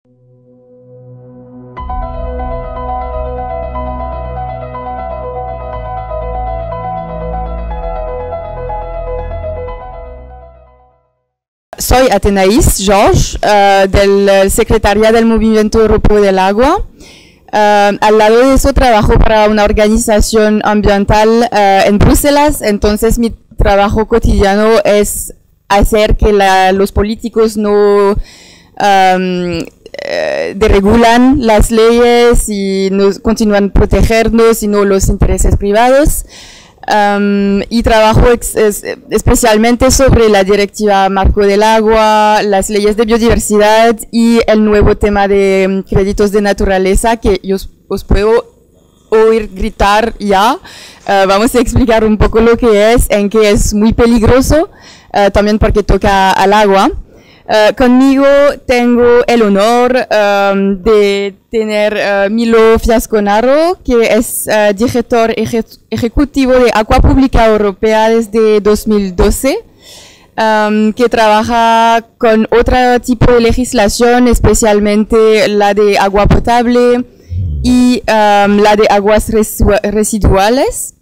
Soy Atenaís Georges, del Secretariado del Movimiento Europeo del Agua. Al lado de eso trabajo para una organización ambiental en Bruselas, entonces mi trabajo cotidiano es hacer que los políticos no deregulan las leyes y nos continúan protegernos y no los intereses privados. Y trabajo especialmente sobre la Directiva Marco del Agua, las leyes de biodiversidad y el nuevo tema de créditos de naturaleza que yo os puedo oír gritar ya. Vamos a explicar un poco lo que es, en que es muy peligroso, también porque toca al agua. Conmigo tengo el honor de tener Milo Fiasconaro, que es director ejecutivo de Agua Pública Europea desde 2012, que trabaja con otro tipo de legislación, especialmente la de agua potable y la de aguas residuales.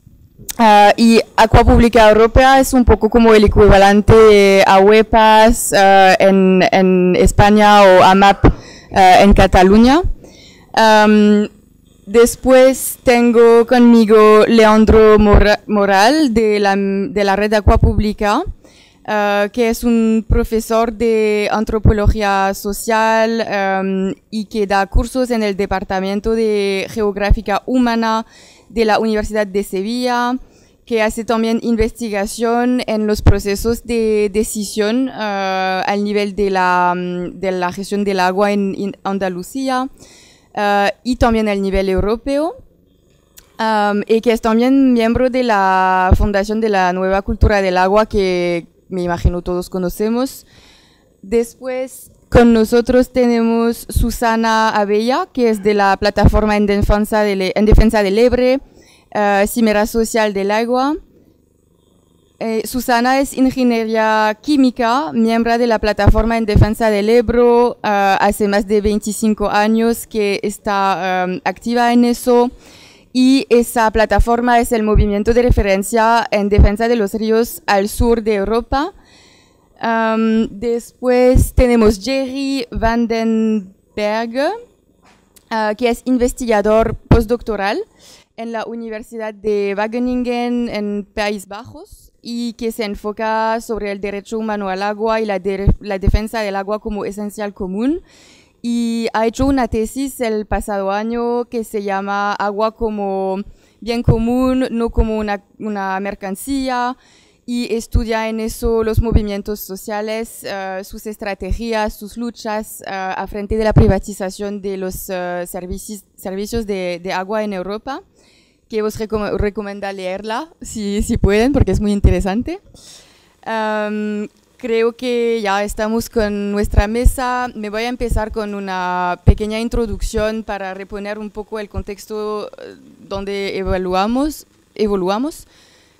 Y Agua Pública Europea es un poco como el equivalente de AWEPAS en España o AMAP en Cataluña. Después tengo conmigo Leandro Moral de la Red de Agua Pública, que es un profesor de antropología social y que da cursos en el Departamento de Geográfica Humana de la Universidad de Sevilla, que hace también investigación en los procesos de decisión al nivel de la gestión del agua en Andalucía y también al nivel europeo, y que es también miembro de la Fundación de la Nueva Cultura del Agua, que me imagino todos conocemos. Después con nosotros tenemos Susana Abella, que es de la Plataforma en Defensa del Ebre, Cimera Social del Agua. Susana es ingeniera química, miembro de la Plataforma en Defensa del Ebro, hace más de 25 años que está activa en eso, y esa plataforma es el movimiento de referencia en defensa de los ríos al sur de Europa. Después tenemos Jerry van den Berge, que es investigador postdoctoral en la Universidad de Wageningen en Países Bajos y que se enfoca sobre el derecho humano al agua y la defensa del agua como esencial común. Y ha hecho una tesis el pasado año que se llama Agua como bien común, no como una mercancía, y estudia en eso los movimientos sociales, sus estrategias, sus luchas a frente de la privatización de los servicios de agua en Europa, que os recomiendo leerla si pueden, porque es muy interesante. Creo que ya estamos con nuestra mesa. Me voy a empezar con una pequeña introducción para reponer un poco el contexto donde evoluamos.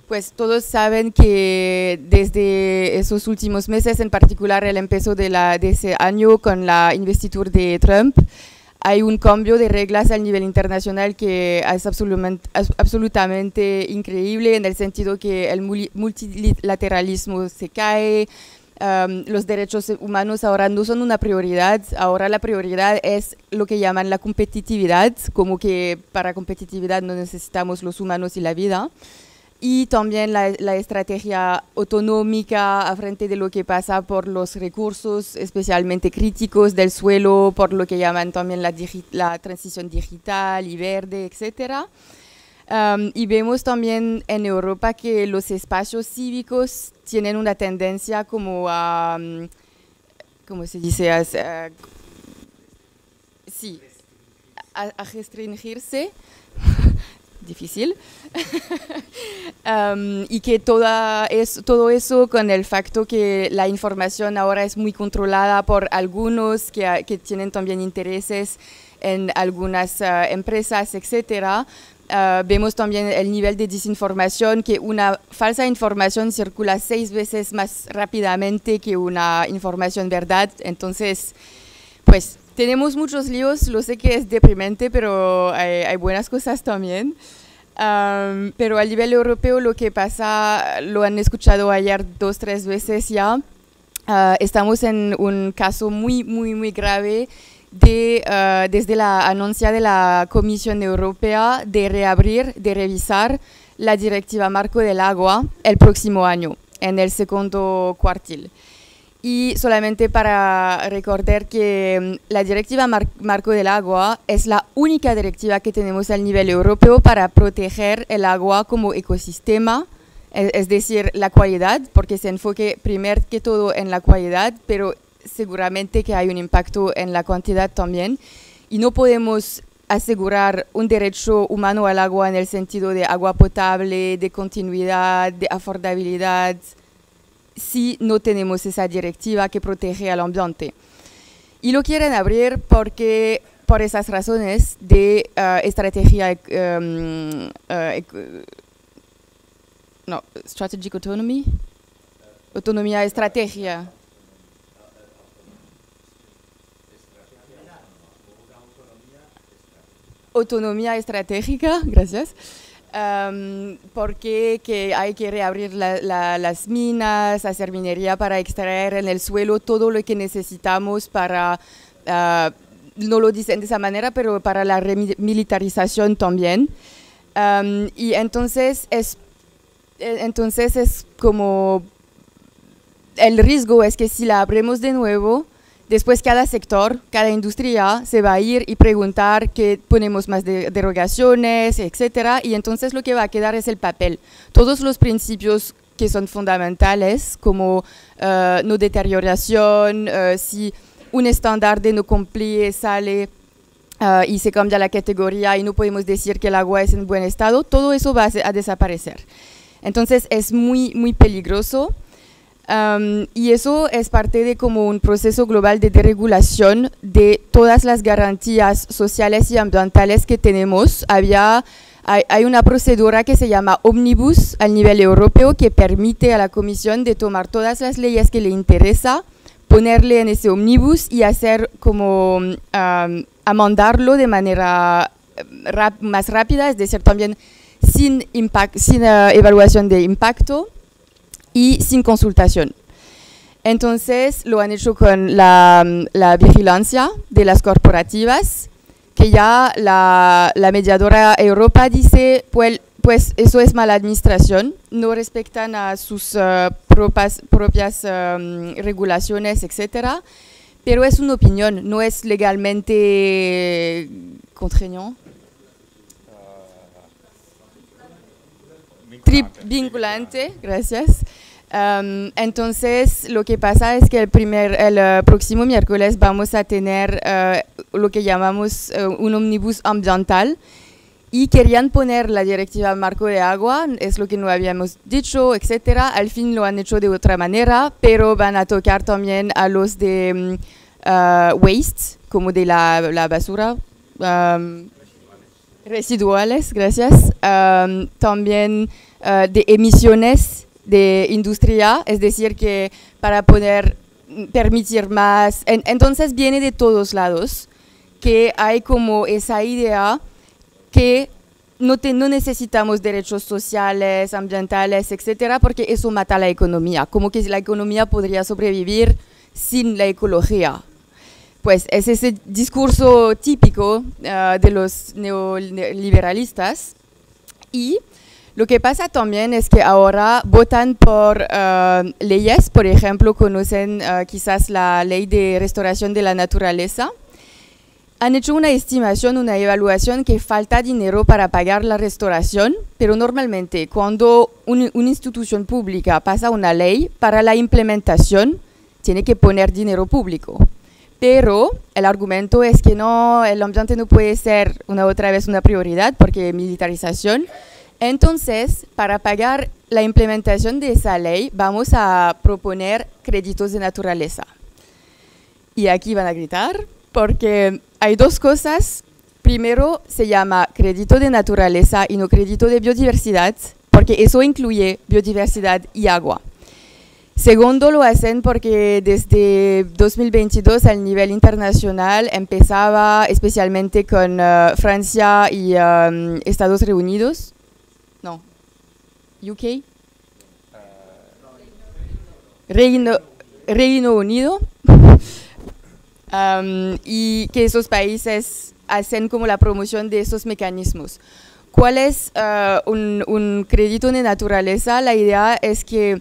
Pues todos saben que desde esos últimos meses, en particular el empezó de ese año con la investidura de Trump, hay un cambio de reglas a nivel internacional que es absolutamente increíble, en el sentido que el multilateralismo se cae, los derechos humanos ahora no son una prioridad, ahora la prioridad es lo que llaman la competitividad, como que para competitividad no necesitamos los humanos y la vida. Y también la estrategia autonómica a frente de lo que pasa por los recursos, especialmente críticos del suelo, por lo que llaman también la transición digital y verde, etc. Y vemos también en Europa que los espacios cívicos tienen una tendencia como a, ¿cómo se dice? A restringirse. Difícil. Y que todo eso con el facto que la información ahora es muy controlada por algunos que tienen también intereses en algunas empresas, etcétera. Vemos también el nivel de desinformación, que una falsa información circula 6 veces más rápidamente que una información verdad. Entonces, pues tenemos muchos líos, lo sé que es deprimente, pero hay buenas cosas también. Pero a nivel europeo lo que pasa, lo han escuchado ayer 2, 3 veces ya, estamos en un caso muy, muy, muy grave desde la anuncia de la Comisión Europea de reabrir, de revisar la Directiva Marco del Agua el próximo año, en el segundo cuartil. Y solamente para recordar que la Directiva Marco del Agua es la única directiva que tenemos a nivel europeo para proteger el agua como ecosistema, es decir, la calidad, porque se enfoque primero que todo en la calidad, pero seguramente que hay un impacto en la cantidad también. Y no podemos asegurar un derecho humano al agua en el sentido de agua potable, de continuidad, de afordabilidad, si no tenemos esa directiva que protege al ambiente. Y lo quieren abrir porque, por esas razones de estrategia, strategic autonomy, autonomía, estrategia. Autonomía estratégica, gracias. Porque que hay que reabrir las minas, hacer minería para extraer en el suelo todo lo que necesitamos para, no lo dicen de esa manera, pero para la remilitarización también. Y entonces es como, el riesgo es que si la abrimos de nuevo, después cada sector, cada industria se va a ir y preguntar que ponemos más derogaciones, etcétera, y entonces lo que va a quedar es el papel. Todos los principios que son fundamentales, como no deterioración, si un estándar de no cumplir sale y se cambia la categoría y no podemos decir que el agua es en buen estado, todo eso va a desaparecer. Entonces es muy, muy peligroso. Y eso es parte de como un proceso global de deregulación de todas las garantías sociales y ambientales que tenemos. Hay una procedura que se llama Omnibus a nivel europeo que permite a la Comisión de tomar todas las leyes que le interesa, ponerle en ese Omnibus y hacer como amandarlo de manera más rápida, es decir, también sin evaluación de impacto y sin consultación. Entonces lo han hecho con la vigilancia de las corporativas, que ya la mediadora Europa dice, pues eso es mala administración, no respetan a sus propias regulaciones, etcétera, pero es una opinión, no es legalmente contraignant. Vinculante, gracias. Entonces, lo que pasa es que el próximo miércoles vamos a tener lo que llamamos un omnibus ambiental y querían poner la directiva marco de agua, es lo que no habíamos dicho, etcétera. Al fin lo han hecho de otra manera, pero van a tocar también a los de waste, como de la basura. Residuales, gracias. También de emisiones de industria, es decir, que para poder permitir más. Entonces viene de todos lados, que hay como esa idea que no necesitamos derechos sociales, ambientales, etcétera, porque eso mata la economía, como que la economía podría sobrevivir sin la ecología. Pues es ese discurso típico de los neoliberalistas. Y lo que pasa también es que ahora votan por leyes, por ejemplo, conocen quizás la ley de restauración de la naturaleza. Han hecho una estimación, una evaluación que falta dinero para pagar la restauración, pero normalmente cuando una institución pública pasa una ley, para la implementación tiene que poner dinero público. Pero el argumento es que no, el ambiente no puede ser otra vez una prioridad porque militarización. Entonces, para pagar la implementación de esa ley, vamos a proponer créditos de naturaleza. Y aquí van a gritar porque hay dos cosas. Primero, se llama crédito de naturaleza y no crédito de biodiversidad, porque eso incluye biodiversidad y agua. Segundo, lo hacen porque desde 2022 al nivel internacional empezaba especialmente con Francia y Estados Unidos, no, UK, Reino Unido, y que esos países hacen como la promoción de esos mecanismos. ¿Cuál es un crédito de naturaleza? La idea es que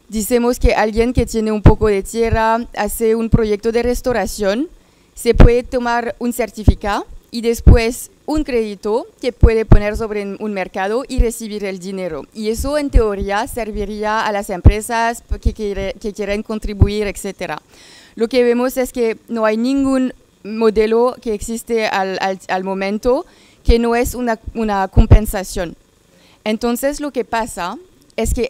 decimos que alguien que tiene un poco de tierra hace un proyecto de restauración, se puede tomar un certificado y después un crédito que puede poner sobre un mercado y recibir el dinero. Y eso en teoría serviría a las empresas que quieren contribuir, etc. Lo que vemos es que no hay ningún modelo que existe al momento que no es una compensación. Entonces lo que pasa es que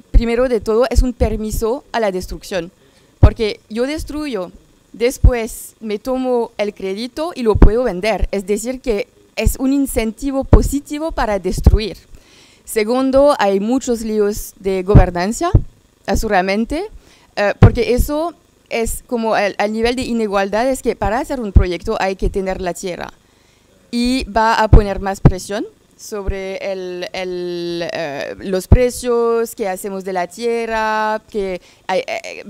primero de todo es un permiso a la destrucción, porque yo destruyo, después me tomo el crédito y lo puedo vender, es decir que es un incentivo positivo para destruir. Segundo, hay muchos líos de gobernanza, seguramente, porque eso es como al nivel de inigualdad, es que para hacer un proyecto hay que tener la tierra y va a poner más presión sobre los precios que hacemos de la tierra, que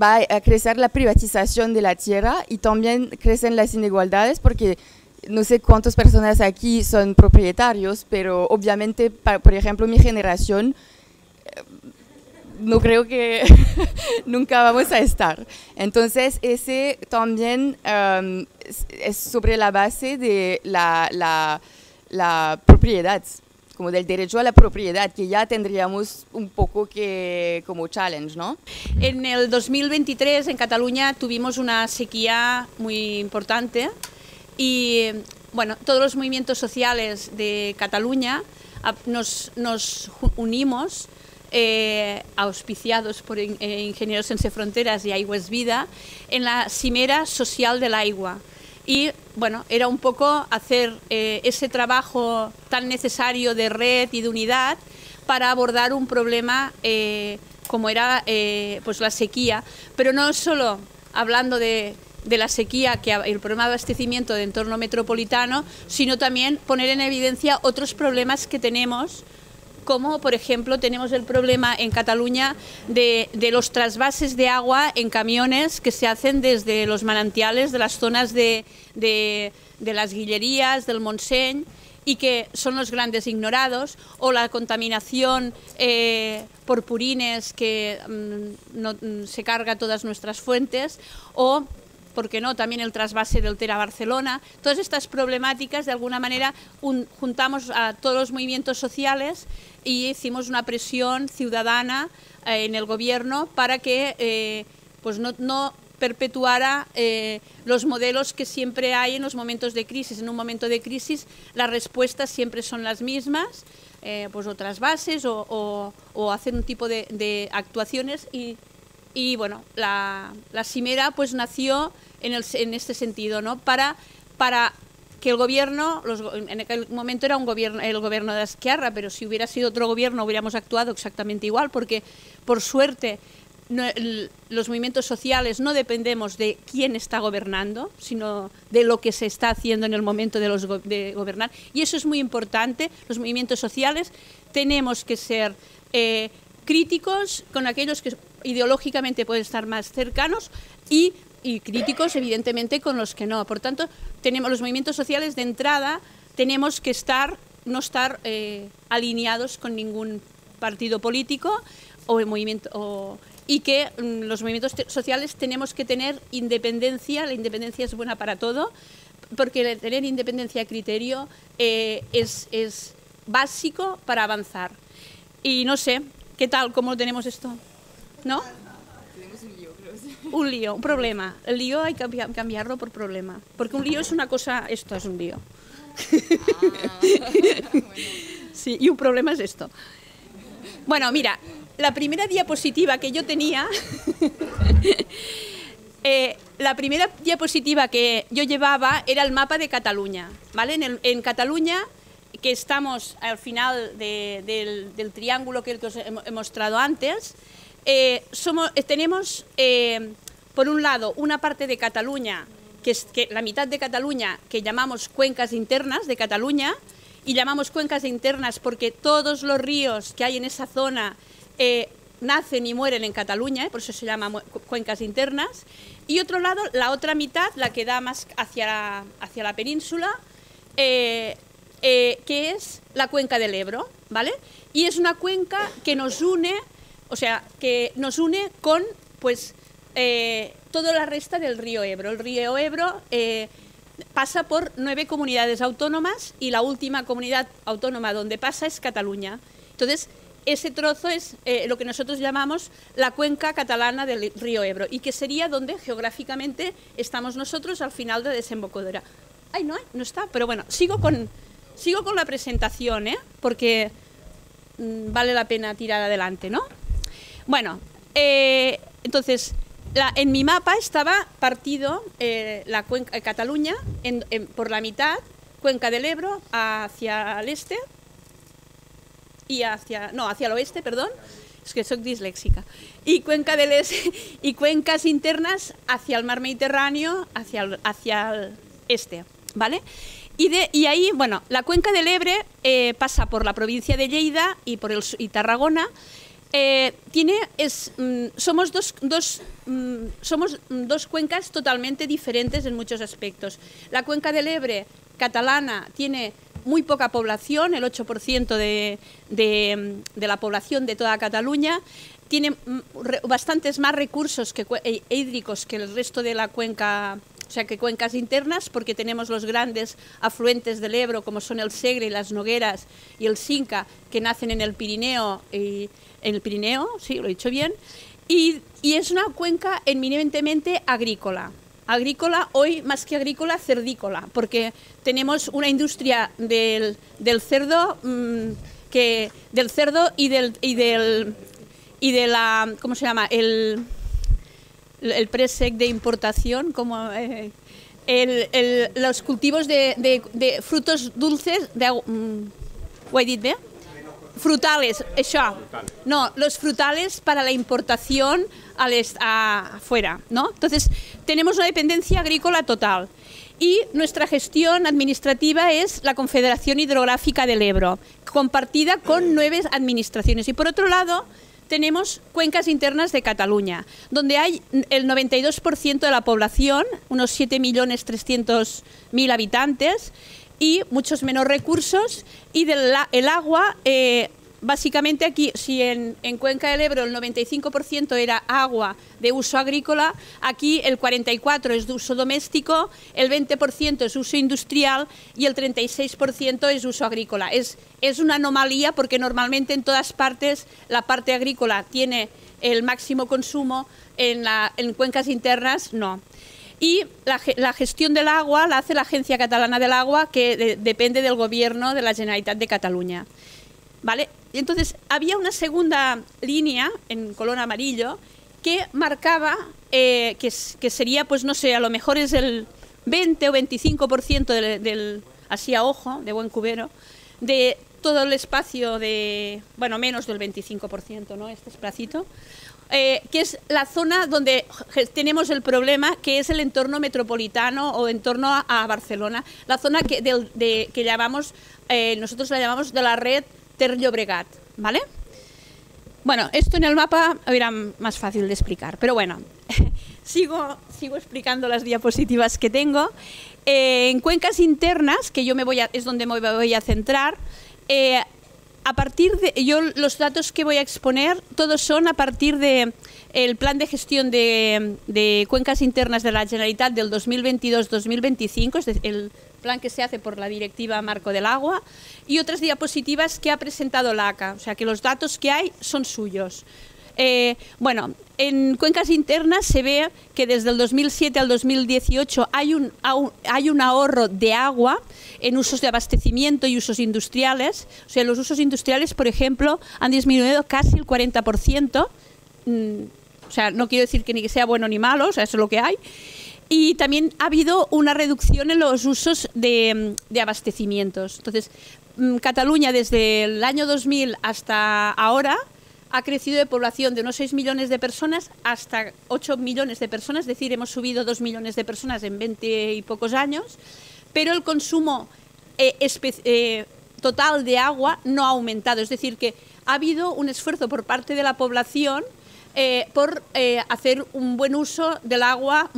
va a crecer la privatización de la tierra y también crecen las inigualdades porque no sé cuántas personas aquí son propietarios, pero obviamente, por ejemplo, mi generación, no creo que nunca vamos a estar. Entonces, ese también es sobre la base de la propiedad, como del derecho a la propiedad, que ya tendríamos un poco que como challenge, ¿no? En el 2023 en Cataluña tuvimos una sequía muy importante y bueno, todos los movimientos sociales de Cataluña nos unimos, auspiciados por Ingenieros Sense Fronteras y Aigües Vida, en la Cimera Social del Aigua. Y bueno, era un poco hacer ese trabajo tan necesario de red y de unidad para abordar un problema como era pues la sequía, pero no solo hablando de la sequía, que el problema de abastecimiento de entorno metropolitano, sino también poner en evidencia otros problemas que tenemos, como por ejemplo tenemos el problema en Cataluña de los trasvases de agua en camiones que se hacen desde los manantiales de las zonas de las Guillerías, del Montseny, y que son los grandes ignorados, o la contaminación por purines que se carga todas nuestras fuentes, o ¿por qué no?, también el trasvase del Ter a Barcelona. Todas estas problemáticas, de alguna manera, juntamos a todos los movimientos sociales y hicimos una presión ciudadana en el gobierno para que pues no perpetuara los modelos que siempre hay en los momentos de crisis. En un momento de crisis las respuestas siempre son las mismas, pues o trasvases o hacer un tipo de actuaciones y bueno, la Cimera pues nació en este sentido, ¿no? Para que el gobierno, en aquel momento era el gobierno de Esquerra, pero si hubiera sido otro gobierno hubiéramos actuado exactamente igual, porque por suerte los movimientos sociales no dependemos de quién está gobernando, sino de lo que se está haciendo en el momento de gobernar, y eso es muy importante. Los movimientos sociales tenemos que ser críticos con aquellos que ideológicamente pueden estar más cercanos y críticos evidentemente con los que no. Por tanto, los movimientos sociales de entrada tenemos que no estar alineados con ningún partido político o movimiento, y que los movimientos sociales tenemos que tener independencia. La independencia es buena para todo, porque tener independencia de criterio es básico para avanzar. Y no sé, ¿qué tal? ¿Cómo tenemos esto? ¿No? Tenemos un lío, creo. Un lío, un problema. El lío hay que cambiarlo por problema. Porque un lío es una cosa, esto es un lío. Bueno. Sí, y un problema es esto. Bueno, mira, la primera diapositiva que yo tenía, la primera diapositiva que yo llevaba era el mapa de Cataluña, ¿vale? En Cataluña, que estamos al final del triángulo que os he mostrado antes, tenemos, por un lado, una parte de Cataluña, que es la mitad de Cataluña, que llamamos cuencas internas de Cataluña, y llamamos cuencas internas porque todos los ríos que hay en esa zona nacen y mueren en Cataluña, por eso se llaman cuencas internas. Y otro lado, la otra mitad, la que da más hacia la península, que es la cuenca del Ebro, ¿vale? Y es una cuenca que nos une, o sea, que nos une con, pues, toda la resta del río Ebro. El río Ebro pasa por 9 comunidades autónomas y la última comunidad autónoma donde pasa es Cataluña. Entonces, ese trozo es lo que nosotros llamamos la cuenca catalana del río Ebro y que sería donde geográficamente estamos nosotros al final de desembocadura. Ay, no está, pero bueno, sigo con la presentación, porque vale la pena tirar adelante, ¿no? Bueno, entonces, en mi mapa estaba partido la cuenca Cataluña por la mitad, cuenca del Ebro hacia el este y hacia el oeste, perdón, es que soy disléxica, y cuenca del este y cuencas internas hacia el mar Mediterráneo, hacia el este, ¿vale? Y ahí, bueno, la cuenca del Ebre pasa por la provincia de Lleida y por y Tarragona. Somos dos cuencas totalmente diferentes en muchos aspectos. La cuenca del Ebre catalana tiene muy poca población, el 8% de la población de toda Cataluña, tiene bastantes más recursos hídricos que el resto de la cuenca, o sea, que cuencas internas, porque tenemos los grandes afluentes del Ebro, como son el Segre, las Nogueras y el Cinca, que nacen en el Pirineo, sí, lo he dicho bien, y es una cuenca eminentemente agrícola. Agrícola, hoy más que agrícola, cerdícola, porque tenemos una industria del cerdo, del cerdo y de la, ¿cómo se llama? El presec de importación, como los cultivos de frutos dulces, ho he dit bé? Frutales, això. No, los frutales para la importación afuera, ¿no? Entonces, tenemos una dependencia agrícola total. Y nuestra gestión administrativa es la Confederación Hidrográfica del Ebro, compartida con 9 administraciones. Y por otro lado, tenemos cuencas internas de Cataluña, donde hay el 92% de la población, unos 7.300.000 habitantes, y muchos menos recursos, y el agua, básicamente aquí, si en Cuenca del Ebro el 95% era agua de uso agrícola, aquí el 44% es de uso doméstico, el 20% es uso industrial y el 36% es uso agrícola. Es una anomalía porque normalmente en todas partes la parte agrícola tiene el máximo consumo, en cuencas internas no. Y la gestión del agua la hace la Agencia Catalana del Agua, que depende del Gobierno de la Generalitat de Cataluña, ¿vale? Entonces, había una segunda línea en color amarillo que marcaba, que sería, pues no sé, a lo mejor es el 20 o 25% así a ojo, de buen cubero, de todo el espacio bueno, menos del 25%, ¿no? Este espacito. Que es la zona donde tenemos el problema, que es el entorno metropolitano o entorno a Barcelona, la zona que llamamos, nosotros la llamamos de la red Ter Llobregat, ¿vale? Bueno, esto en el mapa era más fácil de explicar, pero bueno, sigo explicando las diapositivas que tengo. En cuencas internas, que es donde me voy a centrar, a partir los datos que voy a exponer, todos son a partir del plan de gestión de cuencas internas de la Generalitat del 2022-2025, es decir, el plan que se hace por la Directiva Marco del Agua, y otras diapositivas que ha presentado la ACA, o sea que los datos que hay son suyos. Bueno, en cuencas internas se ve que desde el 2007 al 2018 hay un ahorro de agua en usos de abastecimiento y usos industriales. O sea, los usos industriales, por ejemplo, han disminuido casi el 40%. O sea, no quiero decir que ni que sea bueno ni malo, o sea, eso es lo que hay. Y también ha habido una reducción en los usos de abastecimientos. Entonces, Cataluña desde el año 2000 hasta ahora ha crecido de población de unos 6 millones de personas hasta 8 millones de personas, es decir, hemos subido 2 millones de personas en 20 y pocos años, pero el consumo total de agua no ha aumentado, es decir, que ha habido un esfuerzo por parte de la población por hacer un buen uso del agua,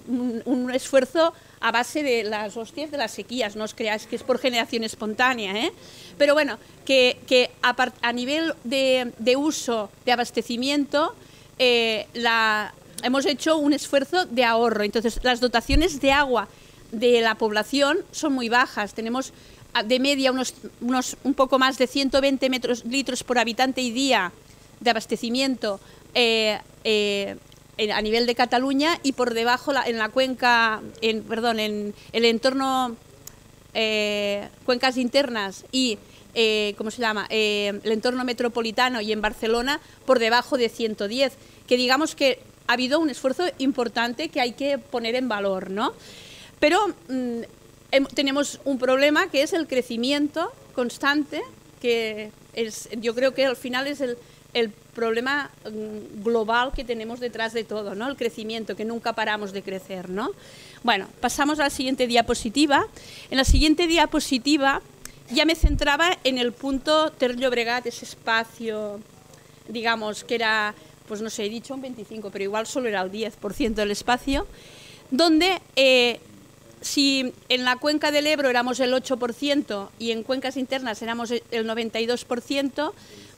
un esfuerzo a base de las hostias de las sequías, no os creáis que es por generación espontánea, ¿eh? Pero bueno, que a nivel de uso, de abastecimiento, hemos hecho un esfuerzo de ahorro. Entonces, las dotaciones de agua de la población son muy bajas. Tenemos de media un poco más de 120 litros por habitante y día de abastecimiento a nivel de Cataluña, y por debajo en la cuenca, en el entorno, cuencas internas y ¿cómo se llama? El entorno metropolitano y en Barcelona por debajo de 110, que digamos que ha habido un esfuerzo importante que hay que poner en valor, ¿no? Pero tenemos un problema que es el crecimiento constante, que yo creo que al final es el problema global que tenemos detrás de todo, ¿no? El crecimiento, que nunca paramos de crecer, ¿no? Bueno, pasamos a la siguiente diapositiva. En la siguiente diapositiva ya me centraba en el punto Ter Llobregat, ese espacio, digamos, que era, pues no sé, he dicho un 25, pero igual solo era el 10% del espacio, donde si en la cuenca del Ebro éramos el 8% y en cuencas internas éramos el 92%,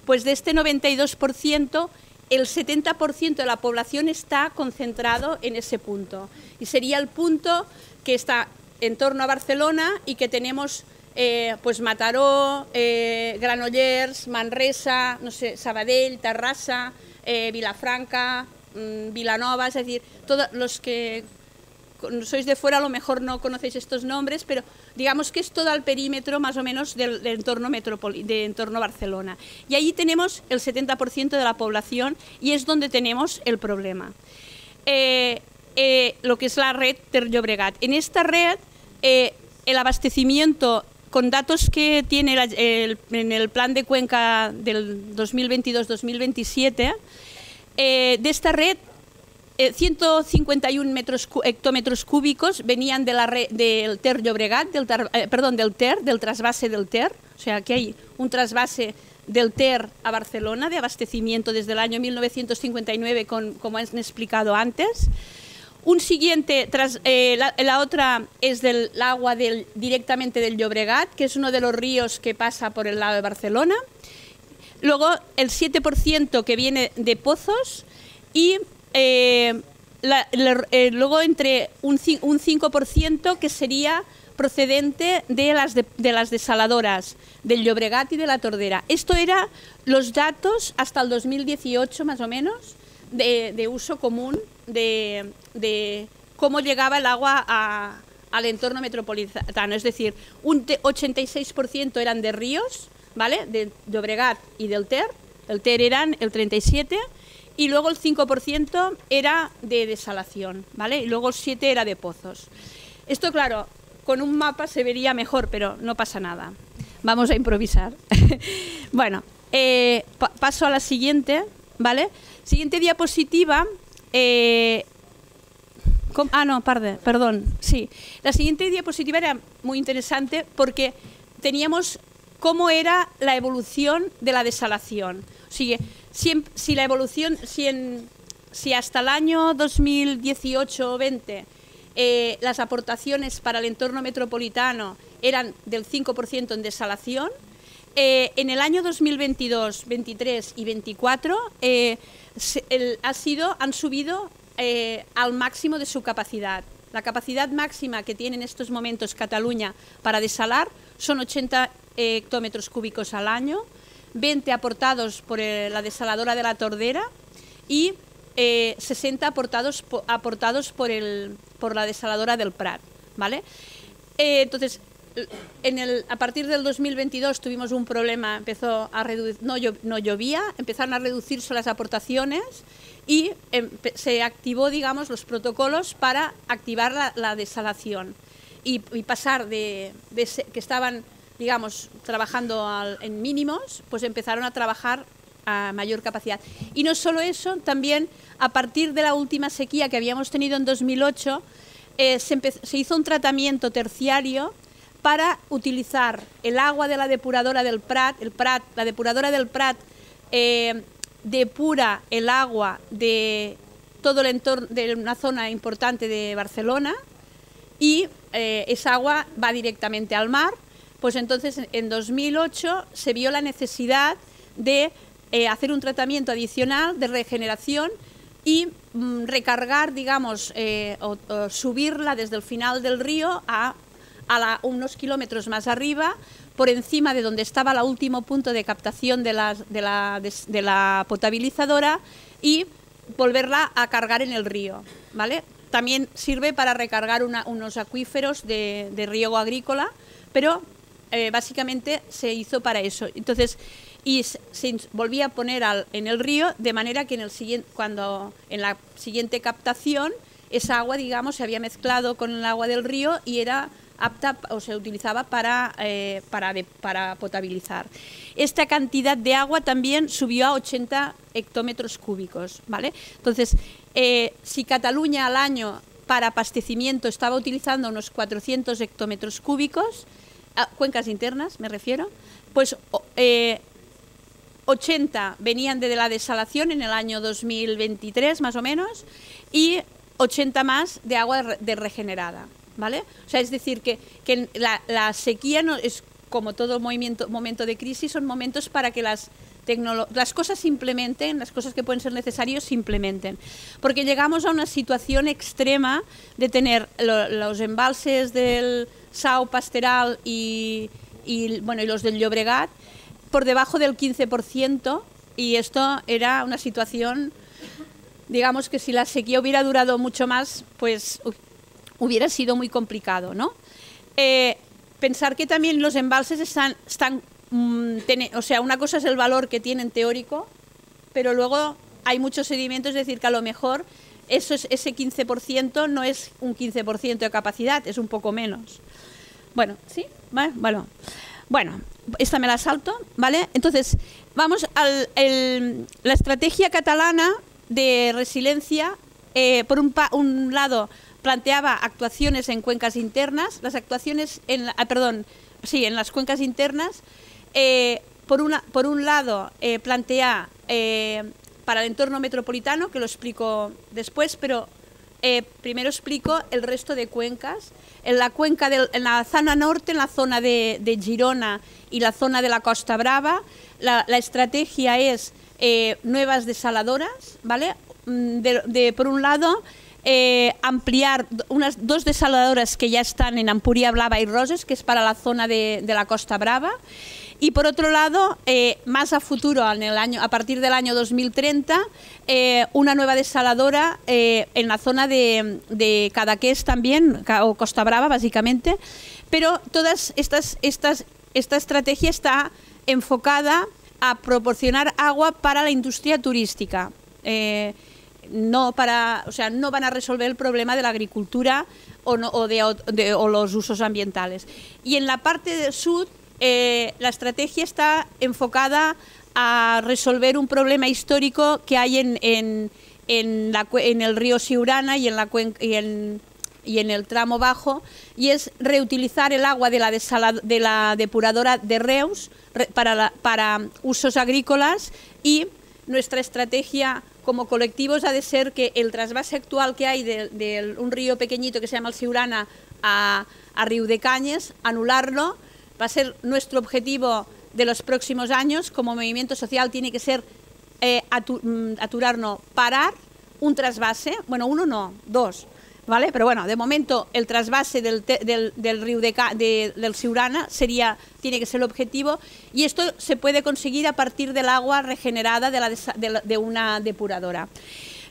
pues de este 92%, el 70% de la población está concentrado en ese punto. Y sería el punto que está en torno a Barcelona y que tenemos pues Mataró, Granollers, Manresa, no sé, Sabadell, Terrassa, Vilafranca, Vilanova, es decir, todos los que sois de fuera a lo mejor no conocéis estos nombres, pero digamos que es todo el perímetro más o menos del entorno entorno Barcelona. Y allí tenemos el 70% de la población y es donde tenemos el problema. Lo que es la red Ter Llobregat. En esta red, el abastecimiento, con datos que tiene en el plan de cuenca del 2022-2027, de esta red, 151 hectómetros cúbicos venían de la red del Ter Llobregat, del trasvase del Ter, o sea que hay un trasvase del Ter a Barcelona de abastecimiento desde el año 1959, como han explicado antes. Un siguiente, la otra es del agua directamente del Llobregat, que es uno de los ríos que pasa por el lado de Barcelona. Luego el 7% que viene de pozos y luego entre un 5% que sería procedente de las desaladoras del Llobregat y de la Tordera. Esto eran los datos hasta el 2018 más o menos de uso común de cómo llegaba el agua al entorno metropolitano. Es decir, un 86% eran de ríos, ¿vale?, del Llobregat y del Ter. El Ter eran el 37%. Y luego el 5% era de desalación, ¿vale? Y luego el 7% era de pozos. Esto, claro, con un mapa se vería mejor, pero no pasa nada. Vamos a improvisar. Bueno, paso a la siguiente, ¿vale? Siguiente diapositiva. Perdón. Sí. La siguiente diapositiva era muy interesante porque teníamos cómo era la evolución de la desalación. O sea, si la evolución, si hasta el año 2018 o 20 las aportaciones para el entorno metropolitano eran del 5% en desalación, en el año 2022, 23 y 24 han subido al máximo de su capacidad. La capacidad máxima que tiene en estos momentos Cataluña para desalar son 80 hectómetros cúbicos al año, 20 aportados por la desaladora de la Tordera y 60 aportados por la desaladora del Prat, ¿vale? Entonces, a partir del 2022 tuvimos un problema, empezó a reducir, no llovía, empezaron a reducirse las aportaciones y se activó, digamos, los protocolos para activar la desalación y pasar que estaban, digamos, trabajando en mínimos, pues empezaron a trabajar mayor capacidad. Y no solo eso, también a partir de la última sequía que habíamos tenido en 2008, se hizo un tratamiento terciario para utilizar el agua de la depuradora del Prat. La depuradora del Prat depura el agua de todo el entorno, de una zona importante de Barcelona, y esa agua va directamente al mar. Pues entonces en 2008 se vio la necesidad de hacer un tratamiento adicional de regeneración y recargar, digamos, o subirla desde el final del río a unos kilómetros más arriba, por encima de donde estaba el último punto de captación de la potabilizadora, y volverla a cargar en el río, ¿vale? También sirve para recargar unos acuíferos de riego agrícola, pero básicamente se hizo para eso. Entonces, y se volvía a poner en el río, de manera que en la siguiente captación esa agua, digamos, se había mezclado con el agua del río y era apta, o se utilizaba para potabilizar. Esta cantidad de agua también subió a 80 hectómetros cúbicos, ¿vale? Entonces, si Cataluña al año para abastecimiento estaba utilizando unos 400 hectómetros cúbicos, cuencas internas me refiero, pues 80 venían de la desalación en el año 2023 más o menos, y 80 más de agua regenerada, ¿vale? O sea, es decir, que la sequía no es, como todo momento de crisis, son momentos para que las cosas se implementen, las cosas que pueden ser necesarias se implementen. Porque llegamos a una situación extrema de tener los embalses del Sau, Pasteral y los del Llobregat por debajo del 15%, y esto era una situación, digamos, que si la sequía hubiera durado mucho más, pues hubiera sido muy complicado, ¿no? Pensar que también los embalses están o sea, una cosa es el valor que tienen teórico, pero luego hay muchos sedimentos, es decir, que a lo mejor ese 15% no es un 15% de capacidad, es un poco menos. Bueno, ¿sí? Bueno, esta me la salto, ¿vale? Entonces, vamos la estrategia catalana de resiliencia, por un lado, planteaba actuaciones en cuencas internas, las actuaciones en las cuencas internas. Por un lado, plantea para el entorno metropolitano, que lo explico después, pero primero explico el resto de cuencas. En la zona norte, en la zona de Girona y la zona de la Costa Brava, la estrategia es nuevas desaladoras, ¿vale? Por un lado, ampliar dos desaladoras que ya están en Ampuria, Blava y Roses, que es para la zona de la Costa Brava. Y por otro lado, más a futuro, a partir del año 2030, una nueva desaladora en la zona de Cadaqués también, o Costa Brava básicamente, pero todas esta estrategia está enfocada a proporcionar agua para la industria turística. No van a resolver el problema de la agricultura o los usos ambientales. Y en la parte del sur, la estrategia está enfocada a resolver un problema histórico que hay en el río Siurana y en el tramo bajo, y es reutilizar el agua de la depuradora de Reus para usos agrícolas. Y nuestra estrategia como colectivos ha de ser que el trasvase actual que hay de un río pequeñito que se llama el Siurana a Riudecanyes, anularlo. Va a ser nuestro objetivo de los próximos años. Como movimiento social tiene que ser parar un trasvase, bueno, uno no, dos, ¿vale? Pero bueno, de momento el trasvase del río del Siurana tiene que ser el objetivo, y esto se puede conseguir a partir del agua regenerada de una depuradora.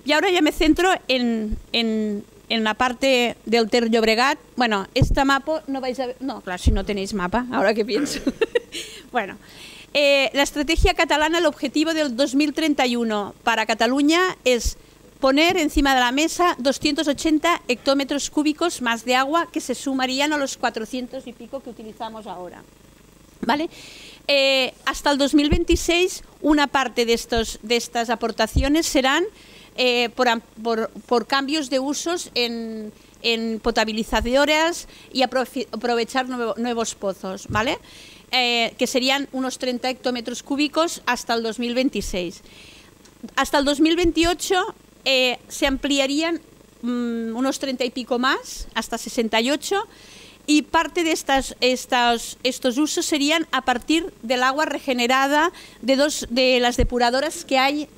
Y ahora ya me centro en la parte del Ter Llobregat. Bueno, esta mapa no vais a ver, no, claro, si no tenéis mapa, ahora que pienso. Bueno, la estrategia catalana, el objetivo del 2031 para Cataluña es poner encima de la mesa 280 hectómetros cúbicos más de agua, que se sumarían a los 400 y pico que utilizamos ahora, ¿vale? Hasta el 2026 una parte de estas aportaciones serán por cambios de usos en potabilizadoras y aprovechar nuevos pozos, ¿vale? Que serían unos 30 hectómetros cúbicos hasta el 2026. Hasta el 2028 se ampliarían unos 30 y pico más, hasta 68, y parte de estos usos serían a partir del agua regenerada de las depuradoras que hay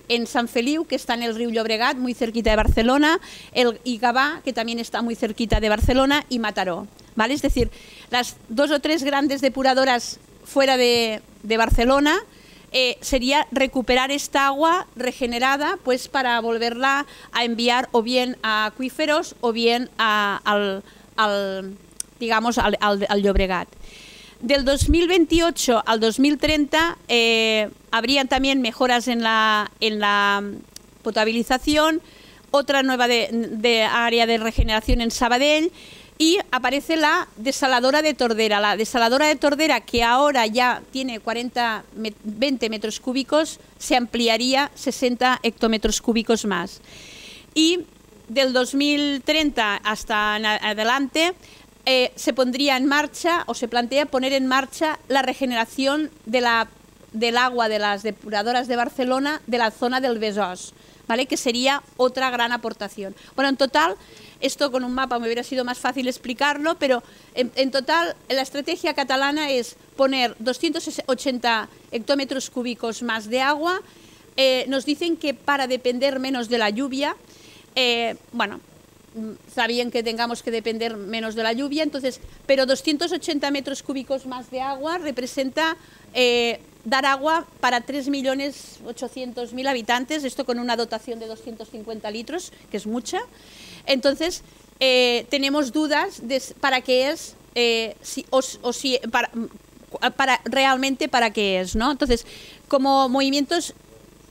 en Sant Feliu, que está en el río Llobregat, muy cerquita de Barcelona, y Gavà, que también está muy cerquita de Barcelona, y Mataró, ¿vale? Es decir, las 2 o 3 grandes depuradoras fuera de Barcelona, sería recuperar esta agua regenerada, pues para volverla a enviar o bien a acuíferos o bien al Llobregat. Del 2028 al 2030 habrían también mejoras en la potabilización, otra nueva de área de regeneración en Sabadell, y aparece la desaladora de Tordera. La desaladora de Tordera, que ahora ya tiene 20 metros cúbicos, se ampliaría 60 hectómetros cúbicos más. Y del 2030 hasta adelante se pondría en marcha, o se plantea poner en marcha, la regeneración del agua de las depuradoras de Barcelona de la zona del Besòs, ¿vale? Que sería otra gran aportación. Bueno, en total, esto con un mapa me hubiera sido más fácil explicarlo, pero en total la estrategia catalana es poner 280 hectómetros cúbicos más de agua. Nos dicen que para depender menos de la lluvia, bueno, está bien que tengamos que depender menos de la lluvia, entonces, pero 280 metros cúbicos más de agua representa dar agua para 3.800.000 habitantes, esto con una dotación de 250 litros, que es mucha. Entonces, tenemos dudas de para qué es, realmente para qué es, ¿no? Entonces, como movimientos,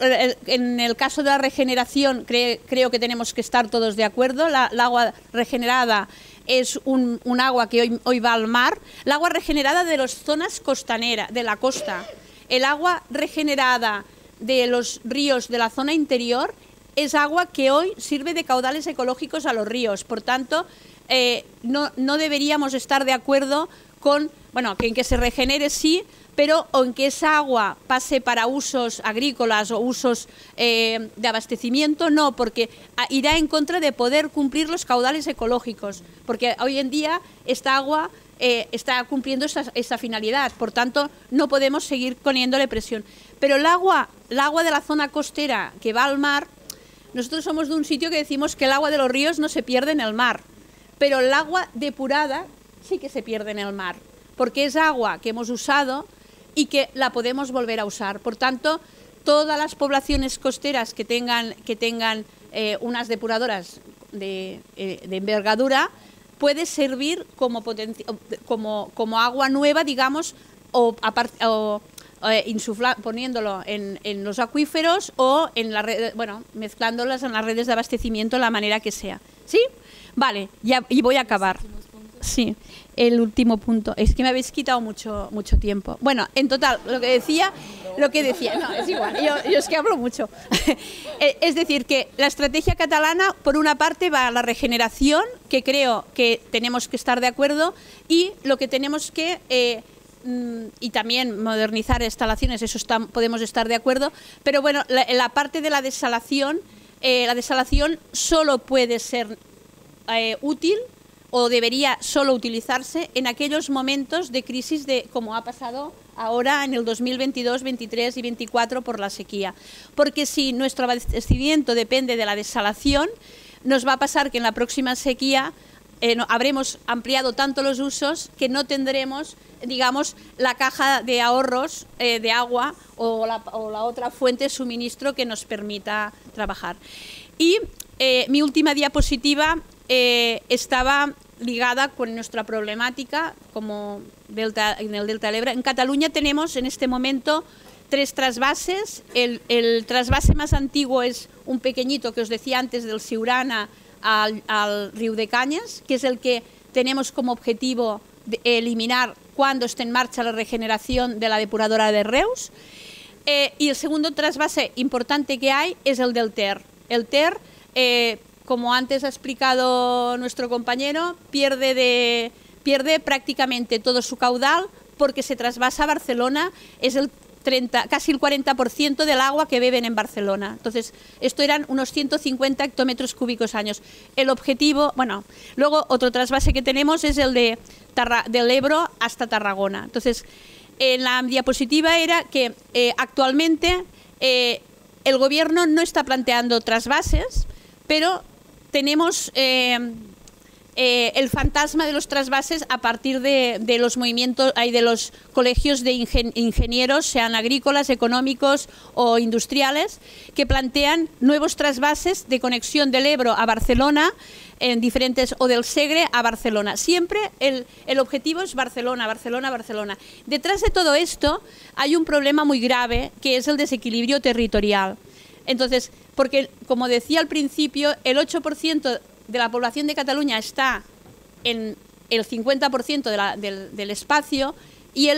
en el caso de la regeneración, creo que tenemos que estar todos de acuerdo. La agua regenerada es un agua que hoy va al mar. El agua regenerada de las zonas costaneras, de la costa. El agua regenerada de los ríos de la zona interior es agua que hoy sirve de caudales ecológicos a los ríos. Por tanto, no deberíamos estar de acuerdo con, bueno, que en que se regenere sí, pero en que esa agua pase para usos agrícolas o usos de abastecimiento, no, porque irá en contra de poder cumplir los caudales ecológicos, porque hoy en día esta agua está cumpliendo esa finalidad, por tanto no podemos seguir poniéndole presión. Pero el agua de la zona costera que va al mar, nosotros somos de un sitio que decimos que el agua de los ríos no se pierde en el mar, pero el agua depurada sí que se pierde en el mar, porque es agua que hemos usado y que la podemos volver a usar. Por tanto, todas las poblaciones costeras que tengan unas depuradoras de envergadura puede servir como agua nueva, digamos, poniéndolo en los acuíferos o en la red, bueno, mezclándolas en las redes de abastecimiento de la manera que sea. ¿Sí? Vale, ya, y voy a acabar. Sí, el último punto. Es que me habéis quitado mucho tiempo. Bueno, en total, lo que decía, no, es igual, yo es que hablo mucho. Es decir, que la estrategia catalana, por una parte, va a la regeneración, que creo que tenemos que estar de acuerdo, y lo que tenemos que, y también modernizar instalaciones, eso podemos estar de acuerdo, pero bueno, la parte de la desalación solo puede ser útil, o debería solo utilizarse en aquellos momentos de crisis como ha pasado ahora en el 2022, 23 y 24 por la sequía. Porque si nuestro abastecimiento depende de la desalación, nos va a pasar que en la próxima sequía habremos ampliado tanto los usos que no tendremos, digamos, la caja de ahorros de agua o la otra fuente de suministro que nos permita trabajar. Y mi última diapositiva estaba ligada con nuestra problemática como en el Delta del Ebre. En Cataluña tenemos en este momento 3 trasvases. El trasvase más antiguo es un pequeñito que os decía antes, del Siurana al Riu de Cañas, que es el que tenemos como objetivo eliminar cuando esté en marcha la regeneración de la depuradora de Reus. Y el segundo trasvase importante que hay es el del Ter. El Ter, como antes ha explicado nuestro compañero, pierde prácticamente todo su caudal porque se trasvasa a Barcelona, es casi el 40% del agua que beben en Barcelona. Entonces, esto eran unos 150 hectómetros cúbicos años. El objetivo, bueno, luego otro trasvase que tenemos es el del Ebro hasta Tarragona. Entonces, en la diapositiva era que actualmente el gobierno no está planteando trasvases, pero tenemos el fantasma de los trasvases a partir de los movimientos, de los colegios de ingenieros, sean agrícolas, económicos o industriales, que plantean nuevos trasvases de conexión del Ebro a Barcelona, en diferentes, o del Segre a Barcelona. Siempre el objetivo es Barcelona, Barcelona, Barcelona. Detrás de todo esto hay un problema muy grave, que es el desequilibrio territorial. Entonces, porque, como decía al principio, el 8% de la población de Cataluña está en el 50% del espacio y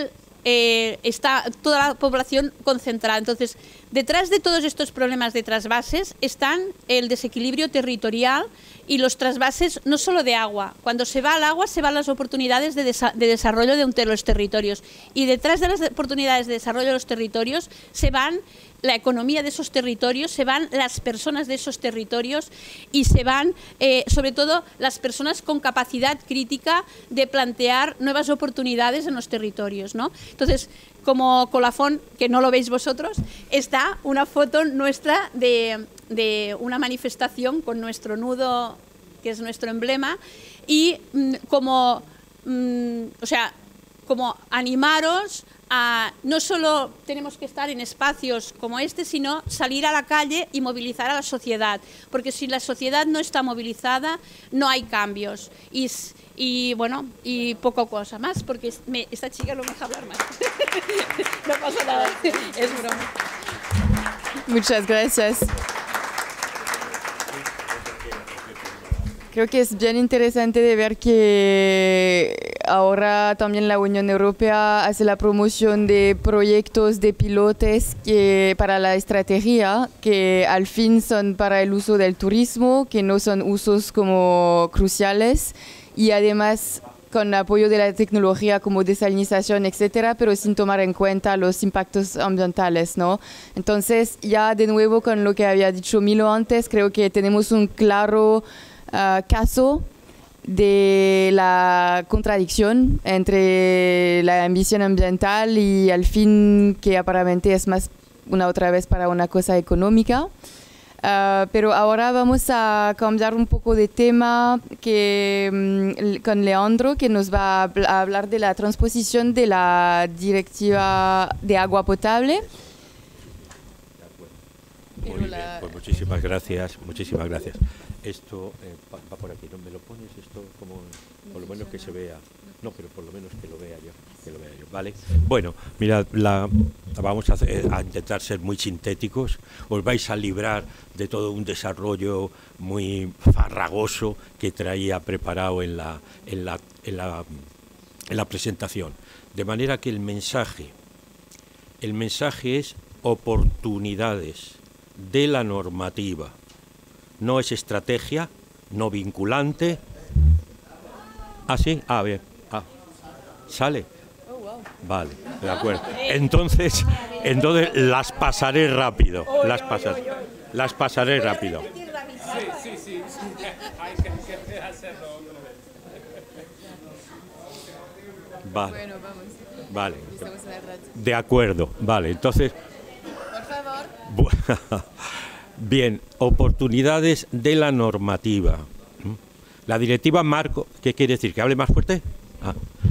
está toda la población concentrada. Entonces, detrás de todos estos problemas de trasvases están el desequilibrio territorial y los trasvases no solo de agua. Cuando se va al agua, se van las oportunidades de desarrollo de los territorios. Y detrás de las oportunidades de desarrollo de los territorios se van la economía de esos territorios, se van las personas de esos territorios y se van, sobre todo, las personas con capacidad crítica de plantear nuevas oportunidades en los territorios, ¿no? Entonces, como colofón, que no lo veis vosotros, está una foto nuestra de una manifestación con nuestro nudo, que es nuestro emblema, y como animaros a no solo tenemos que estar en espacios como este, sino salir a la calle y movilizar a la sociedad, porque si la sociedad no está movilizada, no hay cambios. Y bueno, y poca cosa más, porque esta chica no me deja hablar más. No pasa nada, es broma. Muchas gracias. Creo que es bien interesante de ver que ahora también la Unión Europea hace la promoción de proyectos de pilotes para la estrategia, que al fin son para el uso del turismo, que no son usos como cruciales, y además con apoyo de la tecnología como desalinización, etcétera, pero sin tomar en cuenta los impactos ambientales, ¿no? Entonces, ya de nuevo con lo que había dicho Milo antes, creo que tenemos un claro caso de la contradicción entre la ambición ambiental y al fin que aparentemente es más otra vez para una cosa económica. Pero ahora vamos a cambiar un poco de tema con Leandro, que nos va a hablar de la transposición de la directiva de agua potable. Muy bien, pues muchísimas gracias, muchísimas gracias. Esto va por aquí, ¿no? ¿Me lo pones esto como, por lo menos que se vea? No, pero por lo menos que lo vea yo, ¿vale? Bueno, mirad, vamos a intentar ser muy sintéticos. Os vais a librar de todo un desarrollo muy farragoso que traía preparado en la presentación. De manera que el mensaje es oportunidades de la normativa. No es estrategia, no vinculante. ¿Ah, sí? Ah, bien. Ah, ¿sale? Vale, de acuerdo. Entonces las pasaré rápido. Las pasaré rápido. Sí. Vale. Bueno, vamos. Vale. De acuerdo. Vale, entonces. Por favor. Bien, oportunidades de la normativa. La directiva marco, ¿qué quiere decir? ¿Que hable más fuerte?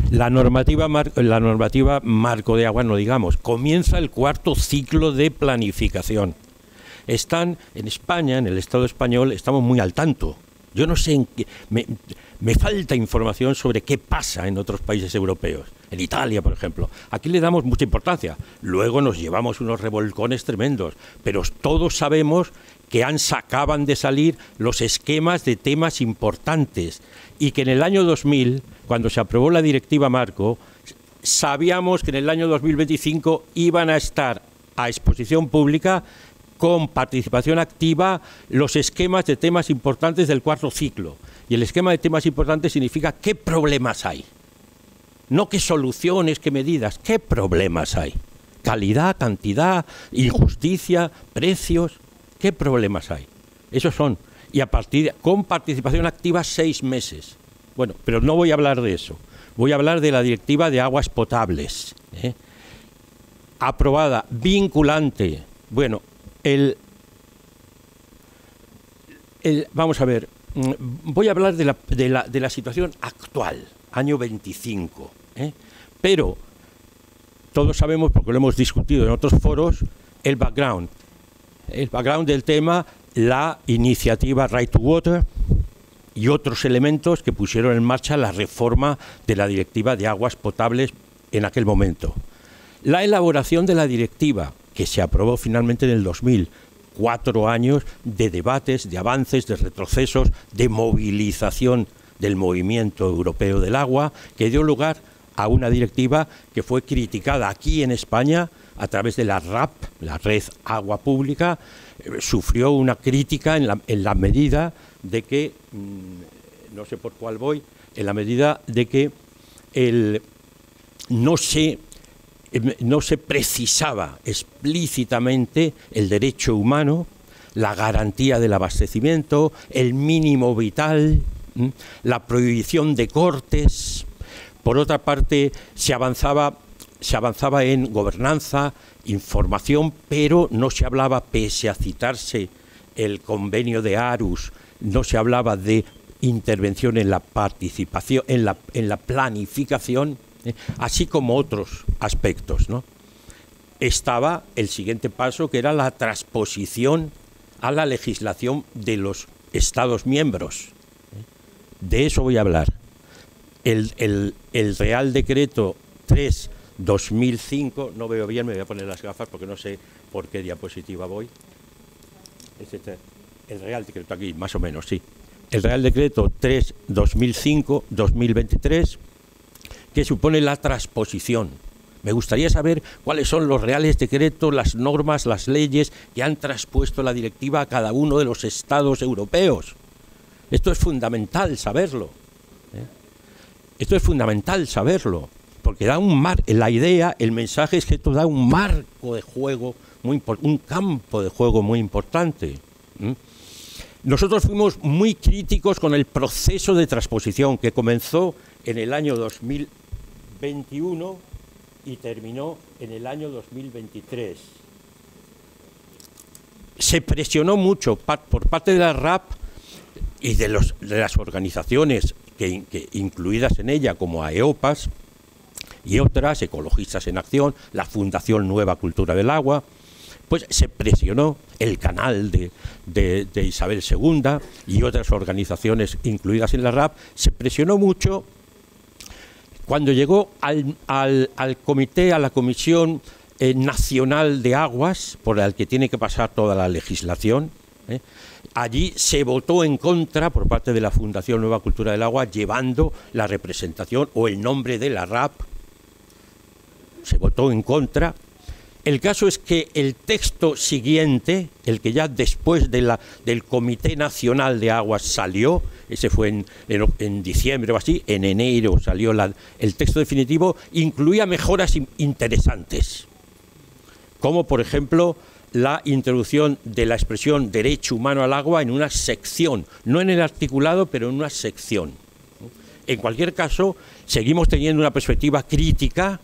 La normativa marco de agua, no digamos, comienza el cuarto ciclo de planificación. Están en España, en el Estado español, estamos muy al tanto Yo no sé, me falta información sobre qué pasa en otros países europeos. En Italia, por ejemplo. Aquí le damos mucha importancia. Luego nos llevamos unos revolcones tremendos. Pero todos sabemos que acaban de salir los esquemas de temas importantes. Y que en el año 2000, cuando se aprobó la Directiva Marco, sabíamos que en el año 2025 iban a estar a exposición pública con participación activa los esquemas de temas importantes del cuarto ciclo. Y el esquema de temas importantes significa qué problemas hay. No qué soluciones, qué medidas, qué problemas hay. Calidad, cantidad, injusticia, precios, qué problemas hay. Esos son. Y con participación activa 6 meses. Bueno, pero no voy a hablar de eso. Voy a hablar de la Directiva de Aguas Potables. Aprobada, vinculante. Bueno, vamos a ver, voy a hablar de la situación actual, año 25. Pero todos sabemos, porque lo hemos discutido en otros foros, el background del tema, la iniciativa Right to Water y otros elementos que pusieron en marcha la reforma de la Directiva de Aguas Potables en aquel momento. La elaboración de la directiva, que se aprobó finalmente en el 2000, 4 años de debates, de avances, de retrocesos, de movilización del movimiento europeo del agua, que dio lugar a una directiva que fue criticada aquí en España a través de la RAP, la Red Agua Pública, sufrió una crítica en la medida de que, no sé por cuál voy, en la medida de que no se precisaba explícitamente el derecho humano, la garantía del abastecimiento, el mínimo vital, la prohibición de cortes. Por otra parte, se avanzaba en gobernanza, información, pero no se hablaba, pese a citarse el convenio de Aarhus, no se hablaba de intervención en la participación, en la planificación, así como otros aspectos, ¿no? Estaba el siguiente paso, que era la transposición a la legislación de los Estados miembros. De eso voy a hablar. El Real Decreto 3/2005, no veo bien, me voy a poner las gafas porque no sé por qué diapositiva voy. El Real Decreto, aquí más o menos, sí. El Real Decreto 3/2005-2023, que supone la transposición. Me gustaría saber cuáles son los reales decretos, las normas, las leyes que han transpuesto la directiva a cada uno de los estados europeos. Esto es fundamental saberlo. Esto es fundamental saberlo, porque da la idea, el mensaje es que esto da un marco de juego, un campo de juego muy importante. Nosotros fuimos muy críticos con el proceso de transposición que comenzó en el año 2021 y terminó en el año 2023. Se presionó mucho por parte de la RAP y de las organizaciones que incluidas en ella, como AEOPAS y otras, Ecologistas en Acción, la Fundación Nueva Cultura del Agua. Pues se presionó el canal de Isabel II y otras organizaciones incluidas en la RAP, se presionó mucho. Cuando llegó al comité, a la Comisión Nacional de Aguas, por el que tiene que pasar toda la legislación, allí se votó en contra por parte de la Fundación Nueva Cultura del Agua, llevando la representación o el nombre de la RAP. Se votó en contra. El caso es que el texto siguiente, el que ya después del Comité Nacional de Aguas salió, ese fue en diciembre o así, en enero salió el texto definitivo, incluía mejoras interesantes, como por ejemplo la introducción de la expresión derecho humano al agua en una sección, no en el articulado, pero en una sección. En cualquier caso, seguimos teniendo una perspectiva crítica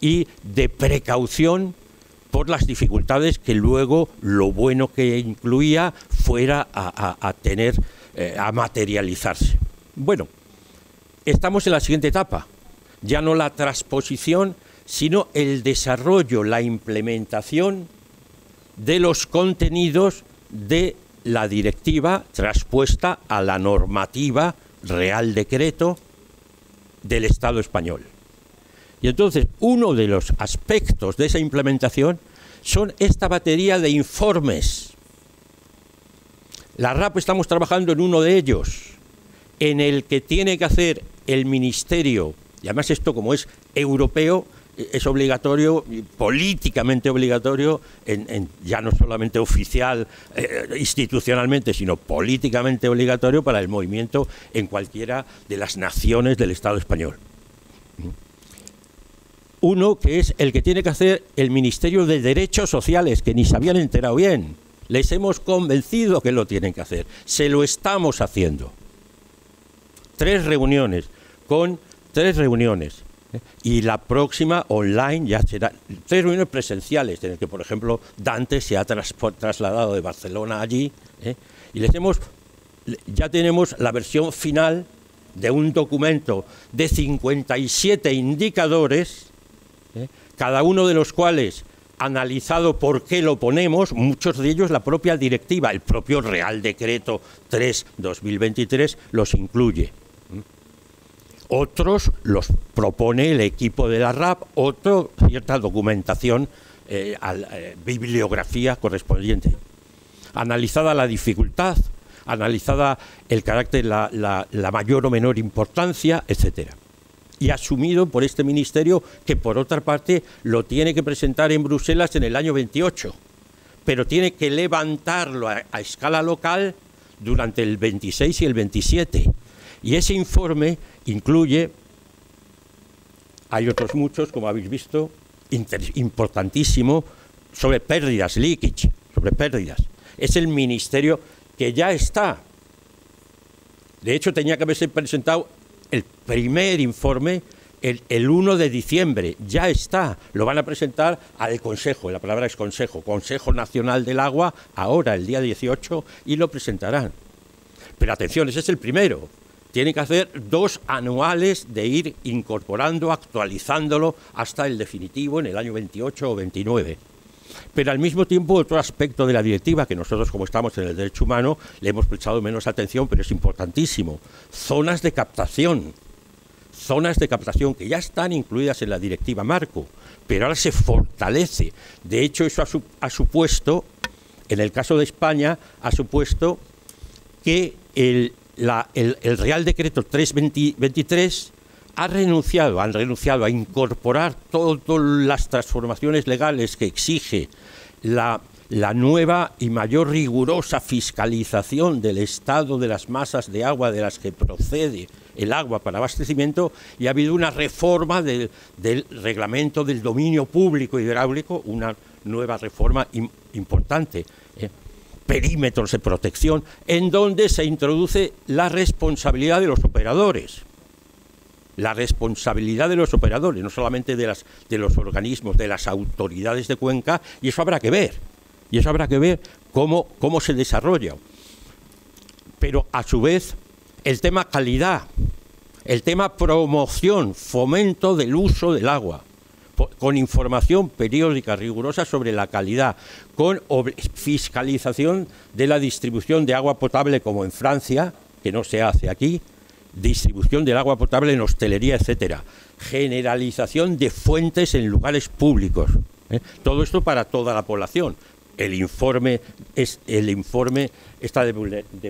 y de precaución por las dificultades que luego lo bueno que incluía fuera a materializarse. Bueno, estamos en la siguiente etapa, ya no la transposición, sino el desarrollo, la implementación de los contenidos de la directiva traspuesta a la normativa Real Decreto del Estado español. Y entonces, uno de los aspectos de esa implementación son esta batería de informes. La RAP estamos trabajando en uno de ellos, en el que tiene que hacer el Ministerio, y además esto como es europeo, es obligatorio, políticamente obligatorio, ya no solamente oficial, institucionalmente, sino políticamente obligatorio para el movimiento en cualquiera de las naciones del Estado español. Uno que es el que tiene que hacer el Ministerio de Derechos Sociales, que ni se habían enterado bien. Les hemos convencido que lo tienen que hacer. Se lo estamos haciendo. 3 reuniones, y la próxima online ya será 3 reuniones presenciales, en el que, por ejemplo, Dante se ha trasladado de Barcelona allí, y ya tenemos la versión final de un documento de 57 indicadores, cada uno de los cuales analizado por qué lo ponemos, muchos de ellos la propia directiva, el propio Real Decreto 3/2023 los incluye. Otros los propone el equipo de la RAP, cierta documentación, bibliografía correspondiente. Analizada la dificultad, analizada el carácter, la mayor o menor importancia, etcétera. Y asumido por este ministerio, que por otra parte lo tiene que presentar en Bruselas en el año 28, pero tiene que levantarlo a escala local durante el 26 y el 27. Y ese informe incluye, hay otros muchos, como habéis visto, importantísimo, sobre pérdidas, leakage, sobre pérdidas. Es el ministerio que ya está. De hecho, tenía que haberse presentado el primer informe el 1 de diciembre, ya está. Lo van a presentar al Consejo, la palabra es Consejo, Consejo Nacional del Agua, ahora, el día 18, y lo presentarán. Pero atención, ese es el primero. Tiene que hacer 2 anuales de ir incorporando, actualizándolo hasta el definitivo en el año 28 o 29. Pero al mismo tiempo otro aspecto de la directiva, que nosotros como estamos en el derecho humano le hemos prestado menos atención, pero es importantísimo. Zonas de captación que ya están incluidas en la directiva marco, pero ahora se fortalece. De hecho, eso ha supuesto, en el caso de España, ha supuesto que el Real Decreto 3/23 han renunciado a incorporar todas las transformaciones legales que exige la nueva y mayor rigurosa fiscalización del estado de las masas de agua de las que procede el agua para abastecimiento, y ha habido una reforma del reglamento del dominio público hidráulico, una nueva reforma importante. Perímetros de protección, en donde se introduce la responsabilidad de los operadores. La responsabilidad de los operadores, no solamente de los organismos, de las autoridades de cuenca, y eso habrá que ver. Y eso habrá que ver cómo se desarrolla. Pero, a su vez, el tema calidad, el tema promoción, fomento del uso del agua, con información periódica rigurosa sobre la calidad, con fiscalización de la distribución de agua potable, como en Francia, que no se hace aquí, distribución del agua potable en hostelería, etcétera, generalización de fuentes en lugares públicos, todo esto para toda la población. El informe está de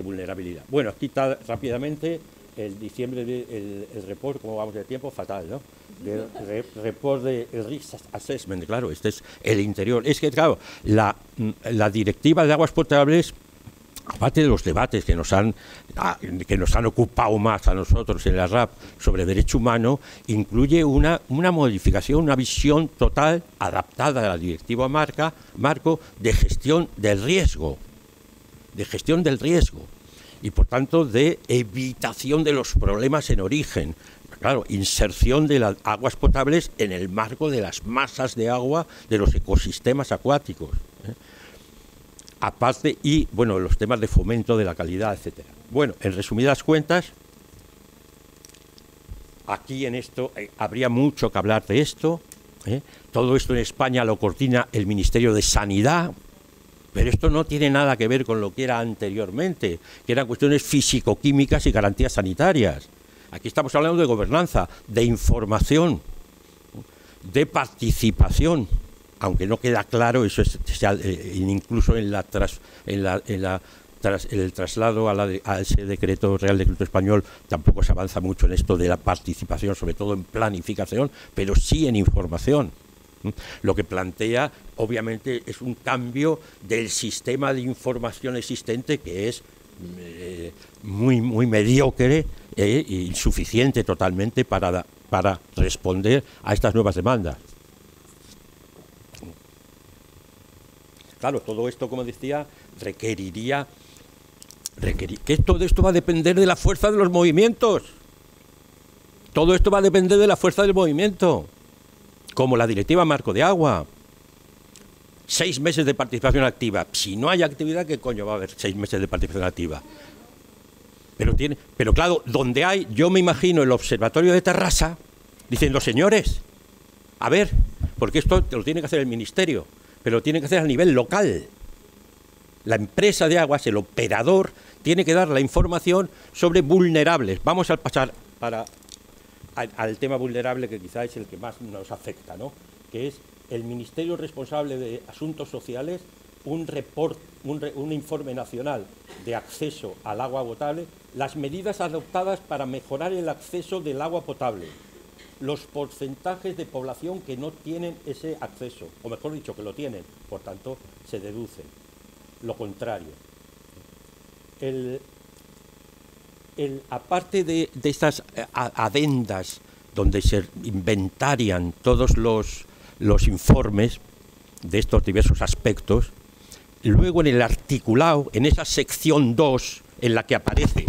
vulnerabilidad. Bueno, aquí está rápidamente el diciembre, el report, como vamos de tiempo, fatal, ¿no? El report de Risk Assessment, claro, este es el interior. Es que, claro, la directiva de aguas potables, aparte de los debates que nos han ocupado más a nosotros en la RAP sobre derecho humano, incluye una modificación, una visión total adaptada a la directiva marco de gestión del riesgo, y por tanto de evitación de los problemas en origen. Claro, inserción de las aguas potables en el marco de las masas de agua de los ecosistemas acuáticos. Aparte, y bueno, los temas de fomento de la calidad, etcétera. Bueno, en resumidas cuentas, aquí en esto habría mucho que hablar de esto. Todo esto en España lo coordina el Ministerio de Sanidad, Pero esto no tiene nada que ver con lo que era anteriormente, que eran cuestiones físico-químicas y garantías sanitarias. Aquí estamos hablando de gobernanza, de información, de participación, aunque no queda claro, eso es, incluso en el traslado a ese decreto, Real Decreto Español, tampoco se avanza mucho en esto de la participación, sobre todo en planificación, pero sí en información. Lo que plantea, obviamente, es un cambio del sistema de información existente, que es muy mediocre e insuficiente totalmente para responder a estas nuevas demandas. Claro, todo esto, como decía, requeriría que todo esto va a depender de la fuerza de los movimientos. Todo esto va a depender de la fuerza del movimiento, como la Directiva Marco de Agua. 6 meses de participación activa. Si no hay actividad, ¿qué coño va a haber 6 meses de participación activa? Pero claro, donde hay, yo me imagino el observatorio de Terrassa diciendo, señores, a ver, porque esto lo tiene que hacer el ministerio, pero lo tiene que hacer a nivel local. La empresa de aguas, el operador, tiene que dar la información sobre vulnerables. Vamos a pasar al tema vulnerable, que quizá es el que más nos afecta, ¿no? Que es el Ministerio responsable de Asuntos Sociales, un informe nacional de acceso al agua potable, las medidas adoptadas para mejorar el acceso del agua potable, los porcentajes de población que no tienen ese acceso, o mejor dicho, que lo tienen, por tanto, se deduce lo contrario. Aparte de estas adendas donde se inventarian todos los informes de estos diversos aspectos, luego en el articulado, en esa sección 2, en la que aparece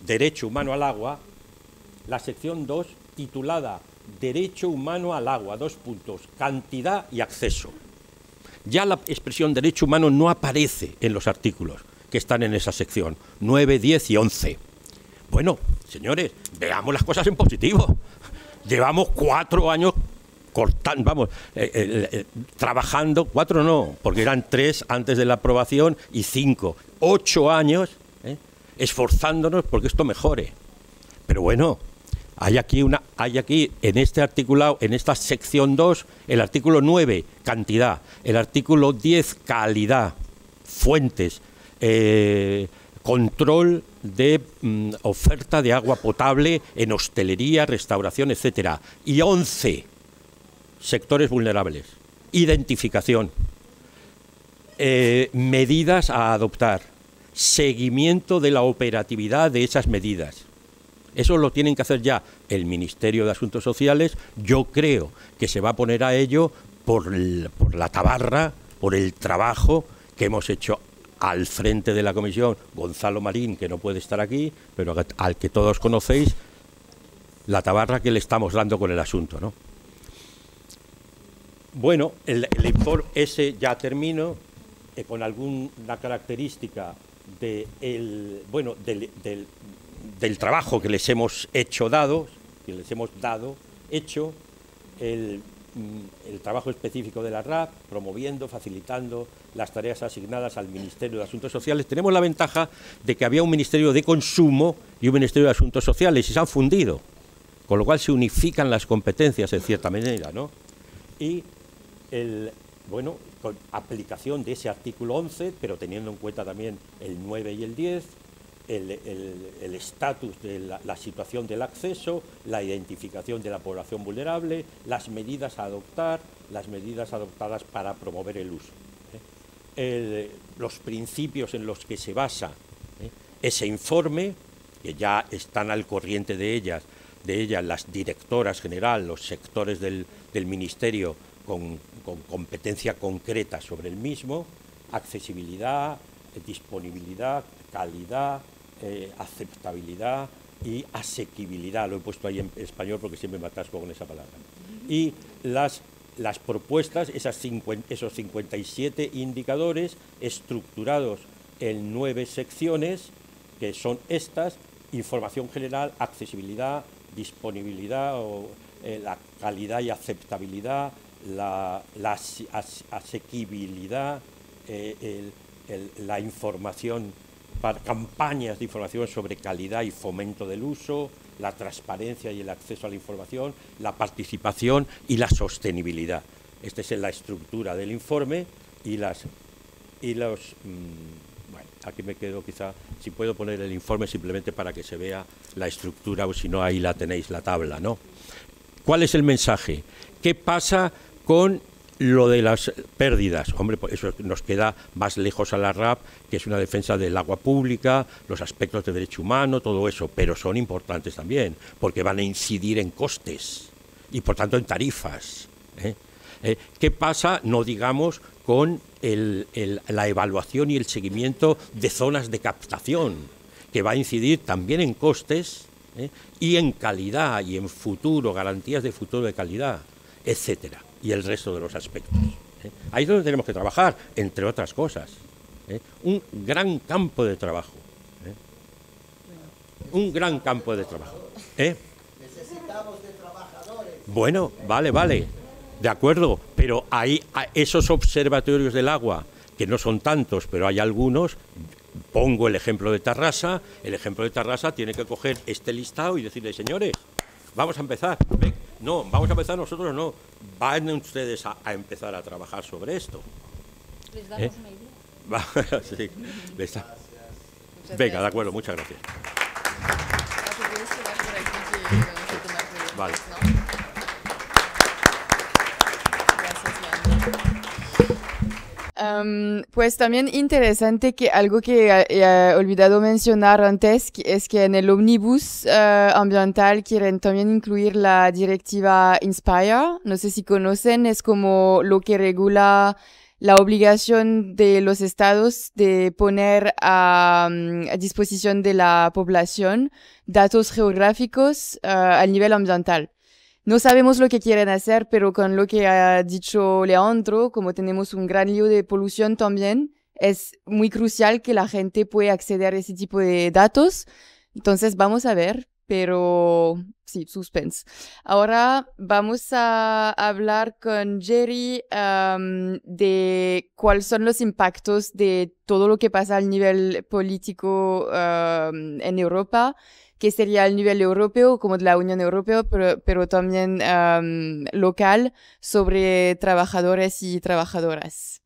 Derecho Humano al Agua, la sección 2 titulada Derecho Humano al Agua, 2 puntos, cantidad y acceso. Ya la expresión derecho humano no aparece en los artículos que están en esa sección, 9, 10 y 11. Bueno, señores, veamos las cosas en positivo. Llevamos 4 años trabajando, 4 no, porque eran 3 antes de la aprobación y 5, 8 años esforzándonos porque esto mejore. Pero bueno, hay aquí en este articulado, en esta sección 2, el artículo 9, cantidad, el artículo 10, calidad, fuentes, control de oferta de agua potable en hostelería, restauración, etcétera, y 11, sectores vulnerables, identificación, medidas a adoptar, seguimiento de la operatividad de esas medidas. Eso lo tienen que hacer ya el Ministerio de Asuntos Sociales. Yo creo que se va a poner a ello por la tabarra, por el trabajo que hemos hecho al frente de la comisión Gonzalo Marín, que no puede estar aquí, pero al que todos conocéis, la tabarra que le estamos dando con el asunto, ¿no? Bueno, el informe ese ya termino, con alguna característica del trabajo que les hemos hecho, el trabajo específico de la RAP, promoviendo, facilitando las tareas asignadas al Ministerio de Asuntos Sociales. Tenemos la ventaja de que había un Ministerio de Consumo y un Ministerio de Asuntos Sociales, y se han fundido, con lo cual se unifican las competencias en cierta manera, ¿no? Y con aplicación de ese artículo 11, pero teniendo en cuenta también el 9 y el 10, el estatus de la situación del acceso, la identificación de la población vulnerable, las medidas a adoptar, las medidas adoptadas para promover el uso. Los principios en los que se basa ese informe, que ya están al corriente de ellas las directoras general, los sectores del Ministerio con competencia concreta sobre el mismo, accesibilidad, disponibilidad, calidad, aceptabilidad y asequibilidad. Lo he puesto ahí en español porque siempre me atasco con esa palabra. Y las propuestas, esos 57 indicadores estructurados en 9 secciones, que son estas: información general, accesibilidad, disponibilidad, la calidad y aceptabilidad, la asequibilidad, la información, para campañas de información sobre calidad y fomento del uso, la transparencia y el acceso a la información, la participación y la sostenibilidad. Esta es la estructura del informe y bueno, aquí me quedo quizá, si puedo poner el informe simplemente para que se vea la estructura, o si no, ahí la tenéis, la tabla, ¿no? ¿Cuál es el mensaje? ¿Qué pasa con lo de las pérdidas? Hombre, pues eso nos queda más lejos a la RAP, que es una defensa del agua pública, los aspectos de derecho humano, todo eso, pero son importantes también, porque van a incidir en costes y, por tanto, en tarifas. ¿Qué pasa, no digamos, con la evaluación y el seguimiento de zonas de captación, que va a incidir también en costes y en calidad y en futuro, garantías de futuro de calidad, etcétera, y el resto de los aspectos? Ahí es donde tenemos que trabajar, entre otras cosas. Un gran campo de trabajo. Un gran campo de trabajo. Necesitamos de trabajadores. Bueno, vale. De acuerdo, pero hay esos observatorios del agua, que no son tantos, pero hay algunos. Pongo el ejemplo de Tarrasa. El ejemplo de Tarrasa tiene que coger este listado y decirle, señores, vamos a empezar. No, vamos a empezar nosotros, no. Van ustedes a empezar a trabajar sobre esto. ¿Les damos una idea? Sí, venga, de acuerdo, muchas gracias. Vale. Pues también interesante que algo que he olvidado mencionar antes es que en el ómnibus ambiental quieren también incluir la directiva Inspire. No sé si conocen, es como lo que regula la obligación de los estados de poner a disposición de la población datos geográficos al nivel ambiental. No sabemos lo que quieren hacer, pero con lo que ha dicho Leandro, como tenemos un gran lío de polución también, es muy crucial que la gente pueda acceder a ese tipo de datos. Entonces vamos a ver, pero sí, suspense. Ahora vamos a hablar con Jerry de cuáles son los impactos de todo lo que pasa al nivel político en Europa, que sería el nivel europeo, como de la Unión Europea, pero también local, sobre trabajadores y trabajadoras.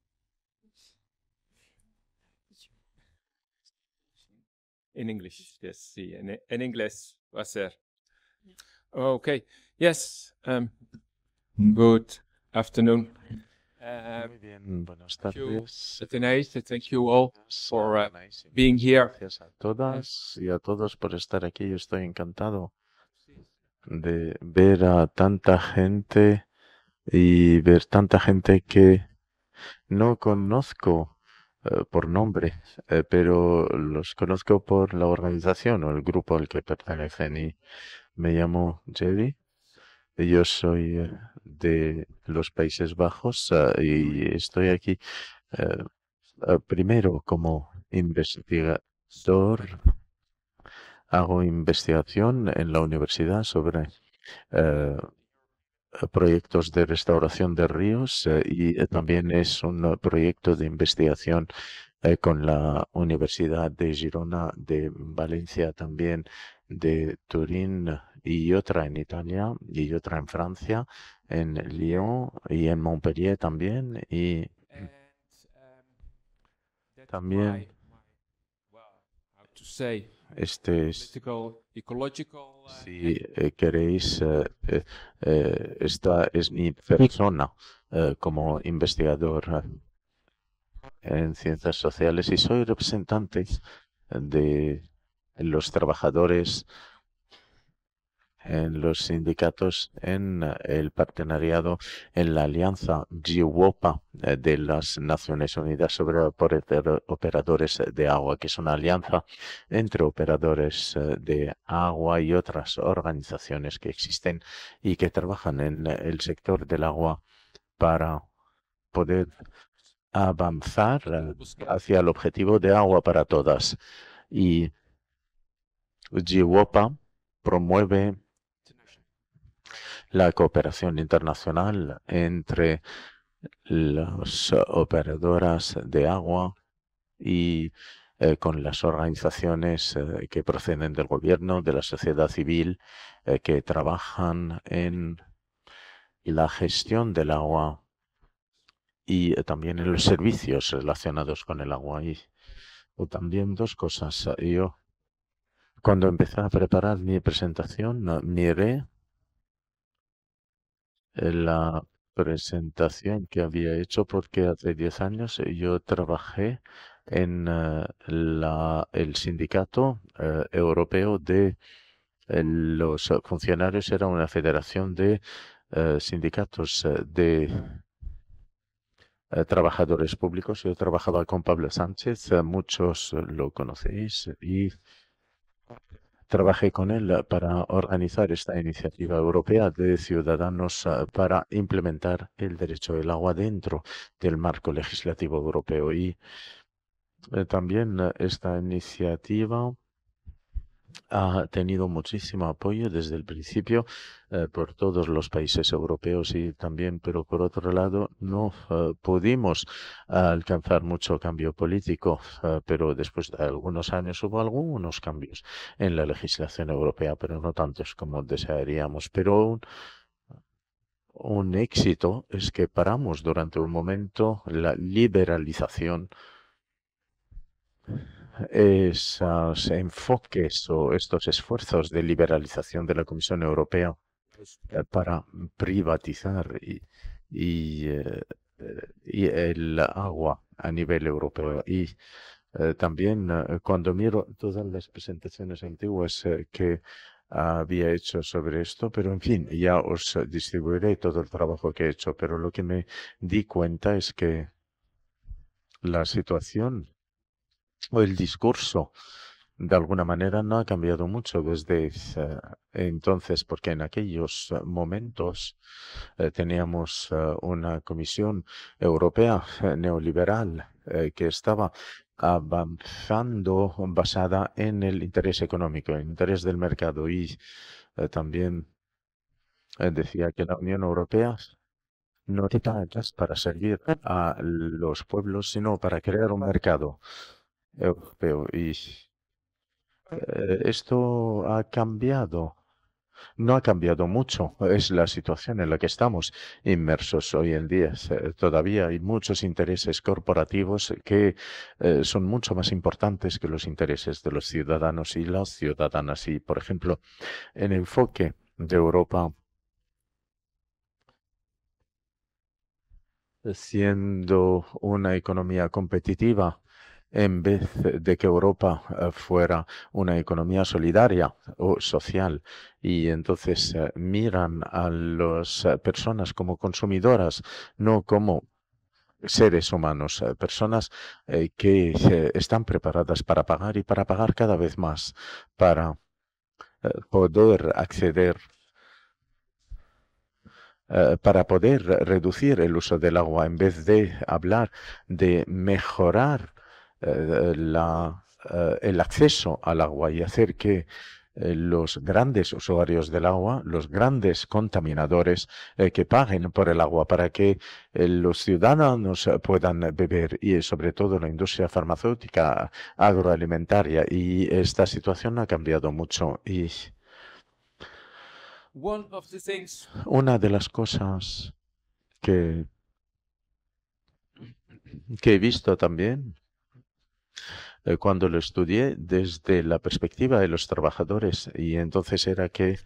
In English, yes, sí, en inglés va a ser. Okay, yes, good afternoon. Muy bien, buenas Thank you, tardes. Athenaeus, thank you all for being here. Gracias a todas y a todos por estar aquí. Yo estoy encantado de ver a tanta gente y ver tanta gente que no conozco por nombre, pero los conozco por la organización o el grupo al que pertenecen. Y me llamo Jerry. Yo soy de los Países Bajos y estoy aquí primero como investigador. Hago investigación en la universidad sobre proyectos de restauración de ríos y también es un proyecto de investigación con la Universidad de Girona, de Valencia también, de Turín y otra en Italia y otra en Francia, en Lyon y en Montpellier también y también este es, si queréis, esta es mi persona como investigador en ciencias sociales y soy representante de los trabajadores en los sindicatos, en el partenariado, en la alianza GWOPA de las Naciones Unidas sobre operadores de agua, que es una alianza entre operadores de agua y otras organizaciones que existen y que trabajan en el sector del agua para poder avanzar hacia el objetivo de agua para todas. Y GWOPA promueve la cooperación internacional entre las operadoras de agua y con las organizaciones que proceden del gobierno, de la sociedad civil, que trabajan en la gestión del agua y también en los servicios relacionados con el agua. Y también dos cosas. Yo, cuando empecé a preparar mi presentación, miré la presentación que había hecho porque hace 10 años yo trabajé en el sindicato europeo de los funcionarios. Era una federación de sindicatos de trabajadores públicos. Yo trabajaba con Pablo Sánchez, muchos lo conocéis, y trabajé con él para organizar esta iniciativa europea de ciudadanos para implementar el derecho del agua dentro del marco legislativo europeo. Y también esta iniciativa ha tenido muchísimo apoyo desde el principio por todos los países europeos y también, pero por otro lado, no pudimos alcanzar mucho cambio político, pero después de algunos años hubo algunos cambios en la legislación europea, pero no tantos como desearíamos. Pero un éxito es que paramos durante un momento la liberalización, esos enfoques o estos esfuerzos de liberalización de la Comisión Europea para privatizar y el agua a nivel europeo. Y también cuando miro todas las presentaciones antiguas que había hecho sobre esto, pero en fin, ya os distribuiré todo el trabajo que he hecho, pero lo que me di cuenta es que la situación o el discurso de alguna manera no ha cambiado mucho desde entonces, porque en aquellos momentos teníamos una Comisión Europea neoliberal que estaba avanzando basada en el interés económico, el interés del mercado, y también decía que la Unión Europea no está hecha para servir a los pueblos, sino para crear un mercado europeo. Y esto ha cambiado. No ha cambiado mucho. Es la situación en la que estamos inmersos hoy en día. Todavía hay muchos intereses corporativos que son mucho más importantes que los intereses de los ciudadanos y las ciudadanas. Y, por ejemplo, el enfoque de Europa siendo una economía competitiva, en vez de que Europa fuera una economía solidaria o social. Y entonces miran a las personas como consumidoras, no como seres humanos, personas que están preparadas para pagar y para pagar cada vez más, para poder acceder para poder reducir el uso del agua en vez de hablar de mejorar el acceso al agua y hacer que los grandes usuarios del agua, los grandes contaminadores, que paguen por el agua para que los ciudadanos puedan beber, y sobre todo la industria farmacéutica, agroalimentaria. Y esta situación ha cambiado mucho. Y una de las cosas que he visto también cuando lo estudié desde la perspectiva de los trabajadores, y entonces era que,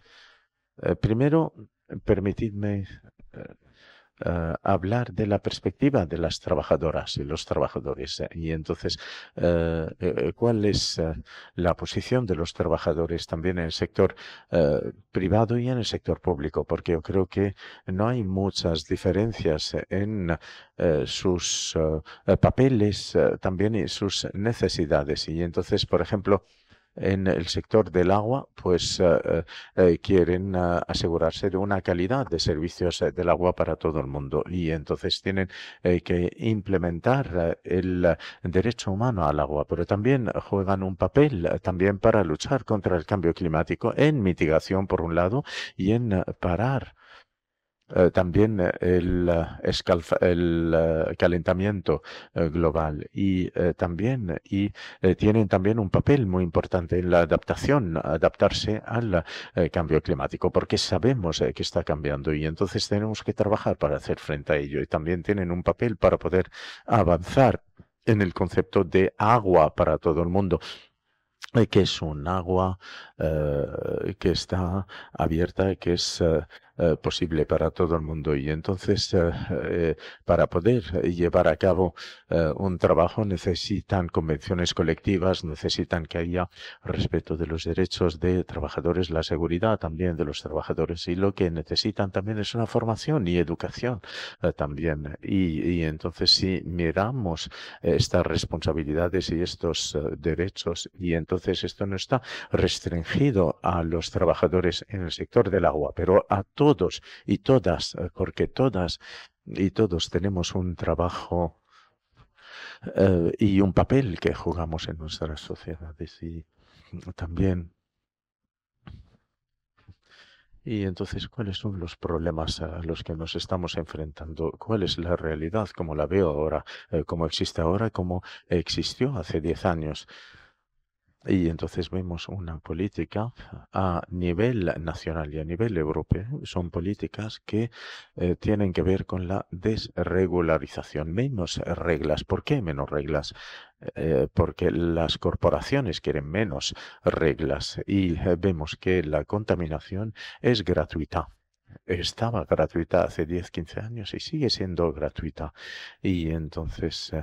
primero, permitidme hablar de la perspectiva de las trabajadoras y los trabajadores. Y entonces, ¿cuál es la posición de los trabajadores también en el sector privado y en el sector público? Porque yo creo que no hay muchas diferencias en sus papeles, también en sus necesidades. Y entonces, por ejemplo, en el sector del agua, pues quieren asegurarse de una calidad de servicios del agua para todo el mundo, y entonces tienen que implementar el derecho humano al agua, pero también juegan un papel también para luchar contra el cambio climático, en mitigación por un lado y en parar también el calentamiento global y también tienen también un papel muy importante en la adaptación, adaptarse al cambio climático, porque sabemos que está cambiando y entonces tenemos que trabajar para hacer frente a ello. Y también tienen un papel para poder avanzar en el concepto de agua para todo el mundo, que es un agua que está abierta, que es posible para todo el mundo. Y entonces, para poder llevar a cabo un trabajo, necesitan convenciones colectivas, necesitan que haya respeto de los derechos de trabajadores, la seguridad también de los trabajadores. Y lo que necesitan también es una formación y educación también. Y entonces, si miramos estas responsabilidades y estos derechos, y entonces esto no está restringido a los trabajadores en el sector del agua, pero a todos y todas, porque todas y todos tenemos un trabajo y un papel que jugamos en nuestras sociedades y también. Y entonces, ¿cuáles son los problemas a los que nos estamos enfrentando? ¿Cuál es la realidad como la veo ahora, como existe ahora, como existió hace 10 años? Y entonces vemos una política a nivel nacional y a nivel europeo. Son políticas que tienen que ver con la desregularización. Menos reglas. ¿Por qué menos reglas? Porque las corporaciones quieren menos reglas y vemos que la contaminación es gratuita. Estaba gratuita hace 10, 15 años y sigue siendo gratuita. Y entonces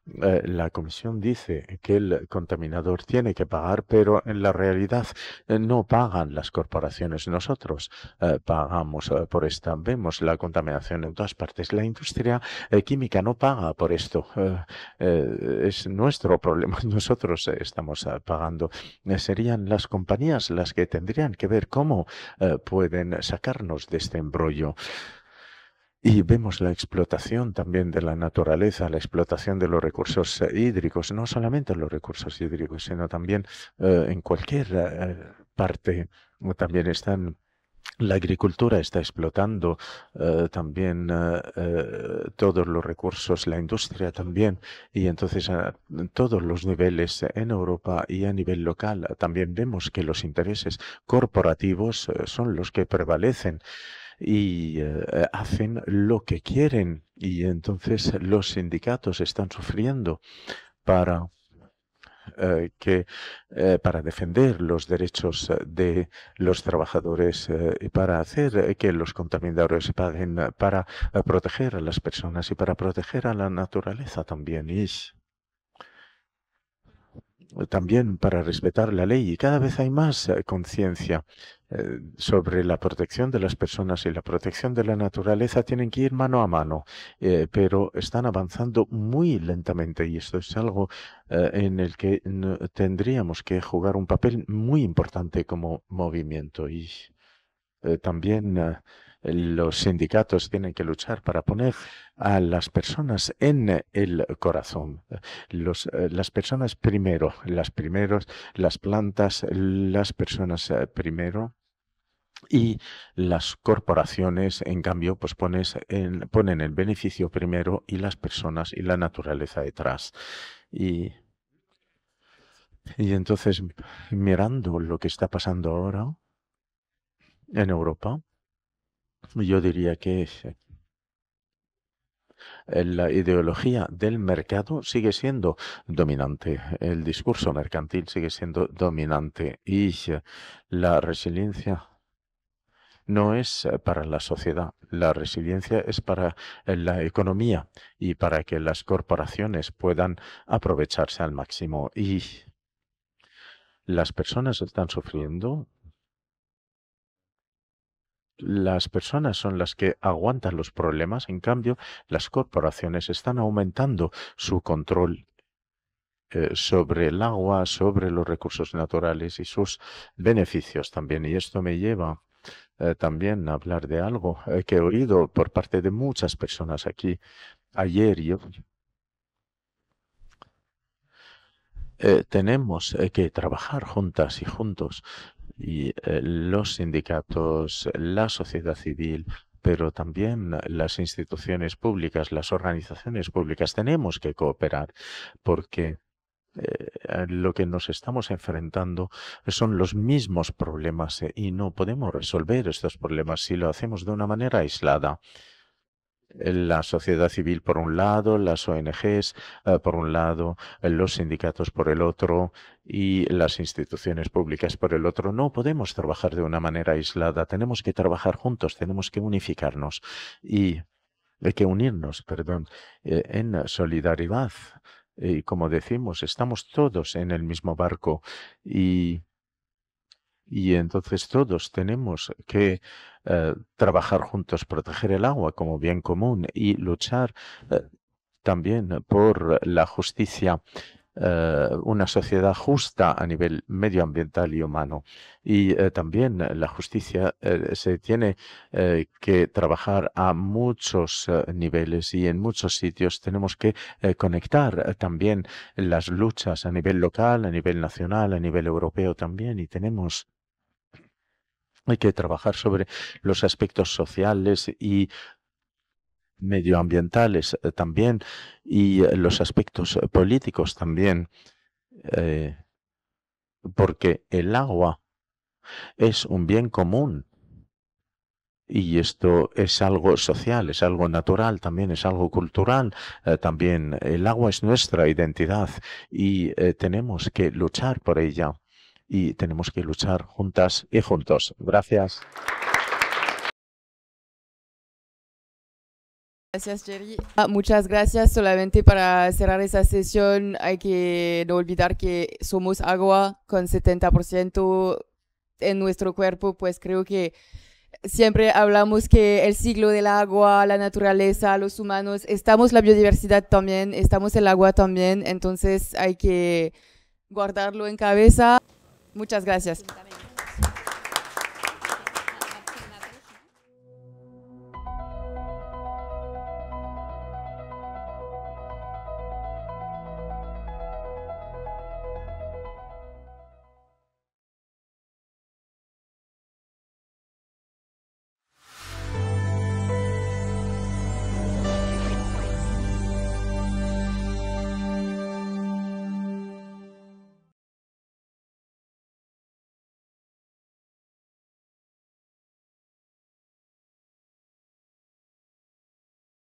la Comisión dice que el contaminador tiene que pagar, pero en la realidad no pagan las corporaciones. Nosotros pagamos por esta. Vemos la contaminación en todas partes. La industria química no paga por esto. Es nuestro problema. Nosotros estamos pagando. Serían las compañías las que tendrían que ver cómo pueden sacarnos de este embrollo. Y vemos la explotación también de la naturaleza, la explotación de los recursos hídricos, no solamente los recursos hídricos, sino también en cualquier parte. También la agricultura está explotando también todos los recursos, la industria también, y entonces a todos los niveles en Europa y a nivel local también vemos que los intereses corporativos son los que prevalecen y hacen lo que quieren y entonces los sindicatos están sufriendo para para defender los derechos de los trabajadores y para hacer que los contaminadores paguen, para proteger a las personas y para proteger a la naturaleza también. Y también para respetar la ley y cada vez hay más conciencia sobre la protección de las personas y la protección de la naturaleza. Tienen que ir mano a mano, pero están avanzando muy lentamente y esto es algo en el que tendríamos que jugar un papel muy importante como movimiento y también los sindicatos tienen que luchar para poner a las personas en el corazón. Las personas primero, las plantas, las personas primero. Y las corporaciones, en cambio, pues ponen el beneficio primero y las personas y la naturaleza detrás. Y entonces, mirando lo que está pasando ahora en Europa, yo diría que la ideología del mercado sigue siendo dominante, el discurso mercantil sigue siendo dominante y la resiliencia no es para la sociedad, la resiliencia es para la economía y para que las corporaciones puedan aprovecharse al máximo. Y las personas están sufriendo. Las personas son las que aguantan los problemas, en cambio, las corporaciones están aumentando su control sobre el agua, sobre los recursos naturales y sus beneficios también. Y esto me lleva también a hablar de algo que he oído por parte de muchas personas aquí ayer y hoy. Tenemos que trabajar juntas y juntos y los sindicatos, la sociedad civil, pero también las instituciones públicas, las organizaciones públicas, tenemos que cooperar porque lo que nos estamos enfrentando son los mismos problemas y no podemos resolver estos problemas si lo hacemos de una manera aislada. La sociedad civil por un lado, las ONGs por un lado, los sindicatos por el otro y las instituciones públicas por el otro. No podemos trabajar de una manera aislada, tenemos que trabajar juntos, tenemos que unificarnos y hay que unirnos, perdón, en solidaridad. Y como decimos, estamos todos en el mismo barco y entonces todos tenemos que trabajar juntos, proteger el agua como bien común y luchar también por la justicia, una sociedad justa a nivel medioambiental y humano. Y también la justicia se tiene que trabajar a muchos niveles y en muchos sitios tenemos que conectar también las luchas a nivel local, a nivel nacional, a nivel europeo también y hay que trabajar sobre los aspectos sociales y medioambientales también y los aspectos políticos también, porque el agua es un bien común y esto es algo social, es algo natural, también es algo cultural, también el agua es nuestra identidad y tenemos que luchar por ella y tenemos que luchar juntas y juntos. Gracias. Gracias, Jerry. Muchas gracias. Solamente para cerrar esa sesión hay que no olvidar que somos agua con 70% en nuestro cuerpo, pues creo que siempre hablamos que el ciclo del agua, la naturaleza, los humanos, estamos la biodiversidad también, estamos el agua también, entonces hay que guardarlo en cabeza. Muchas gracias.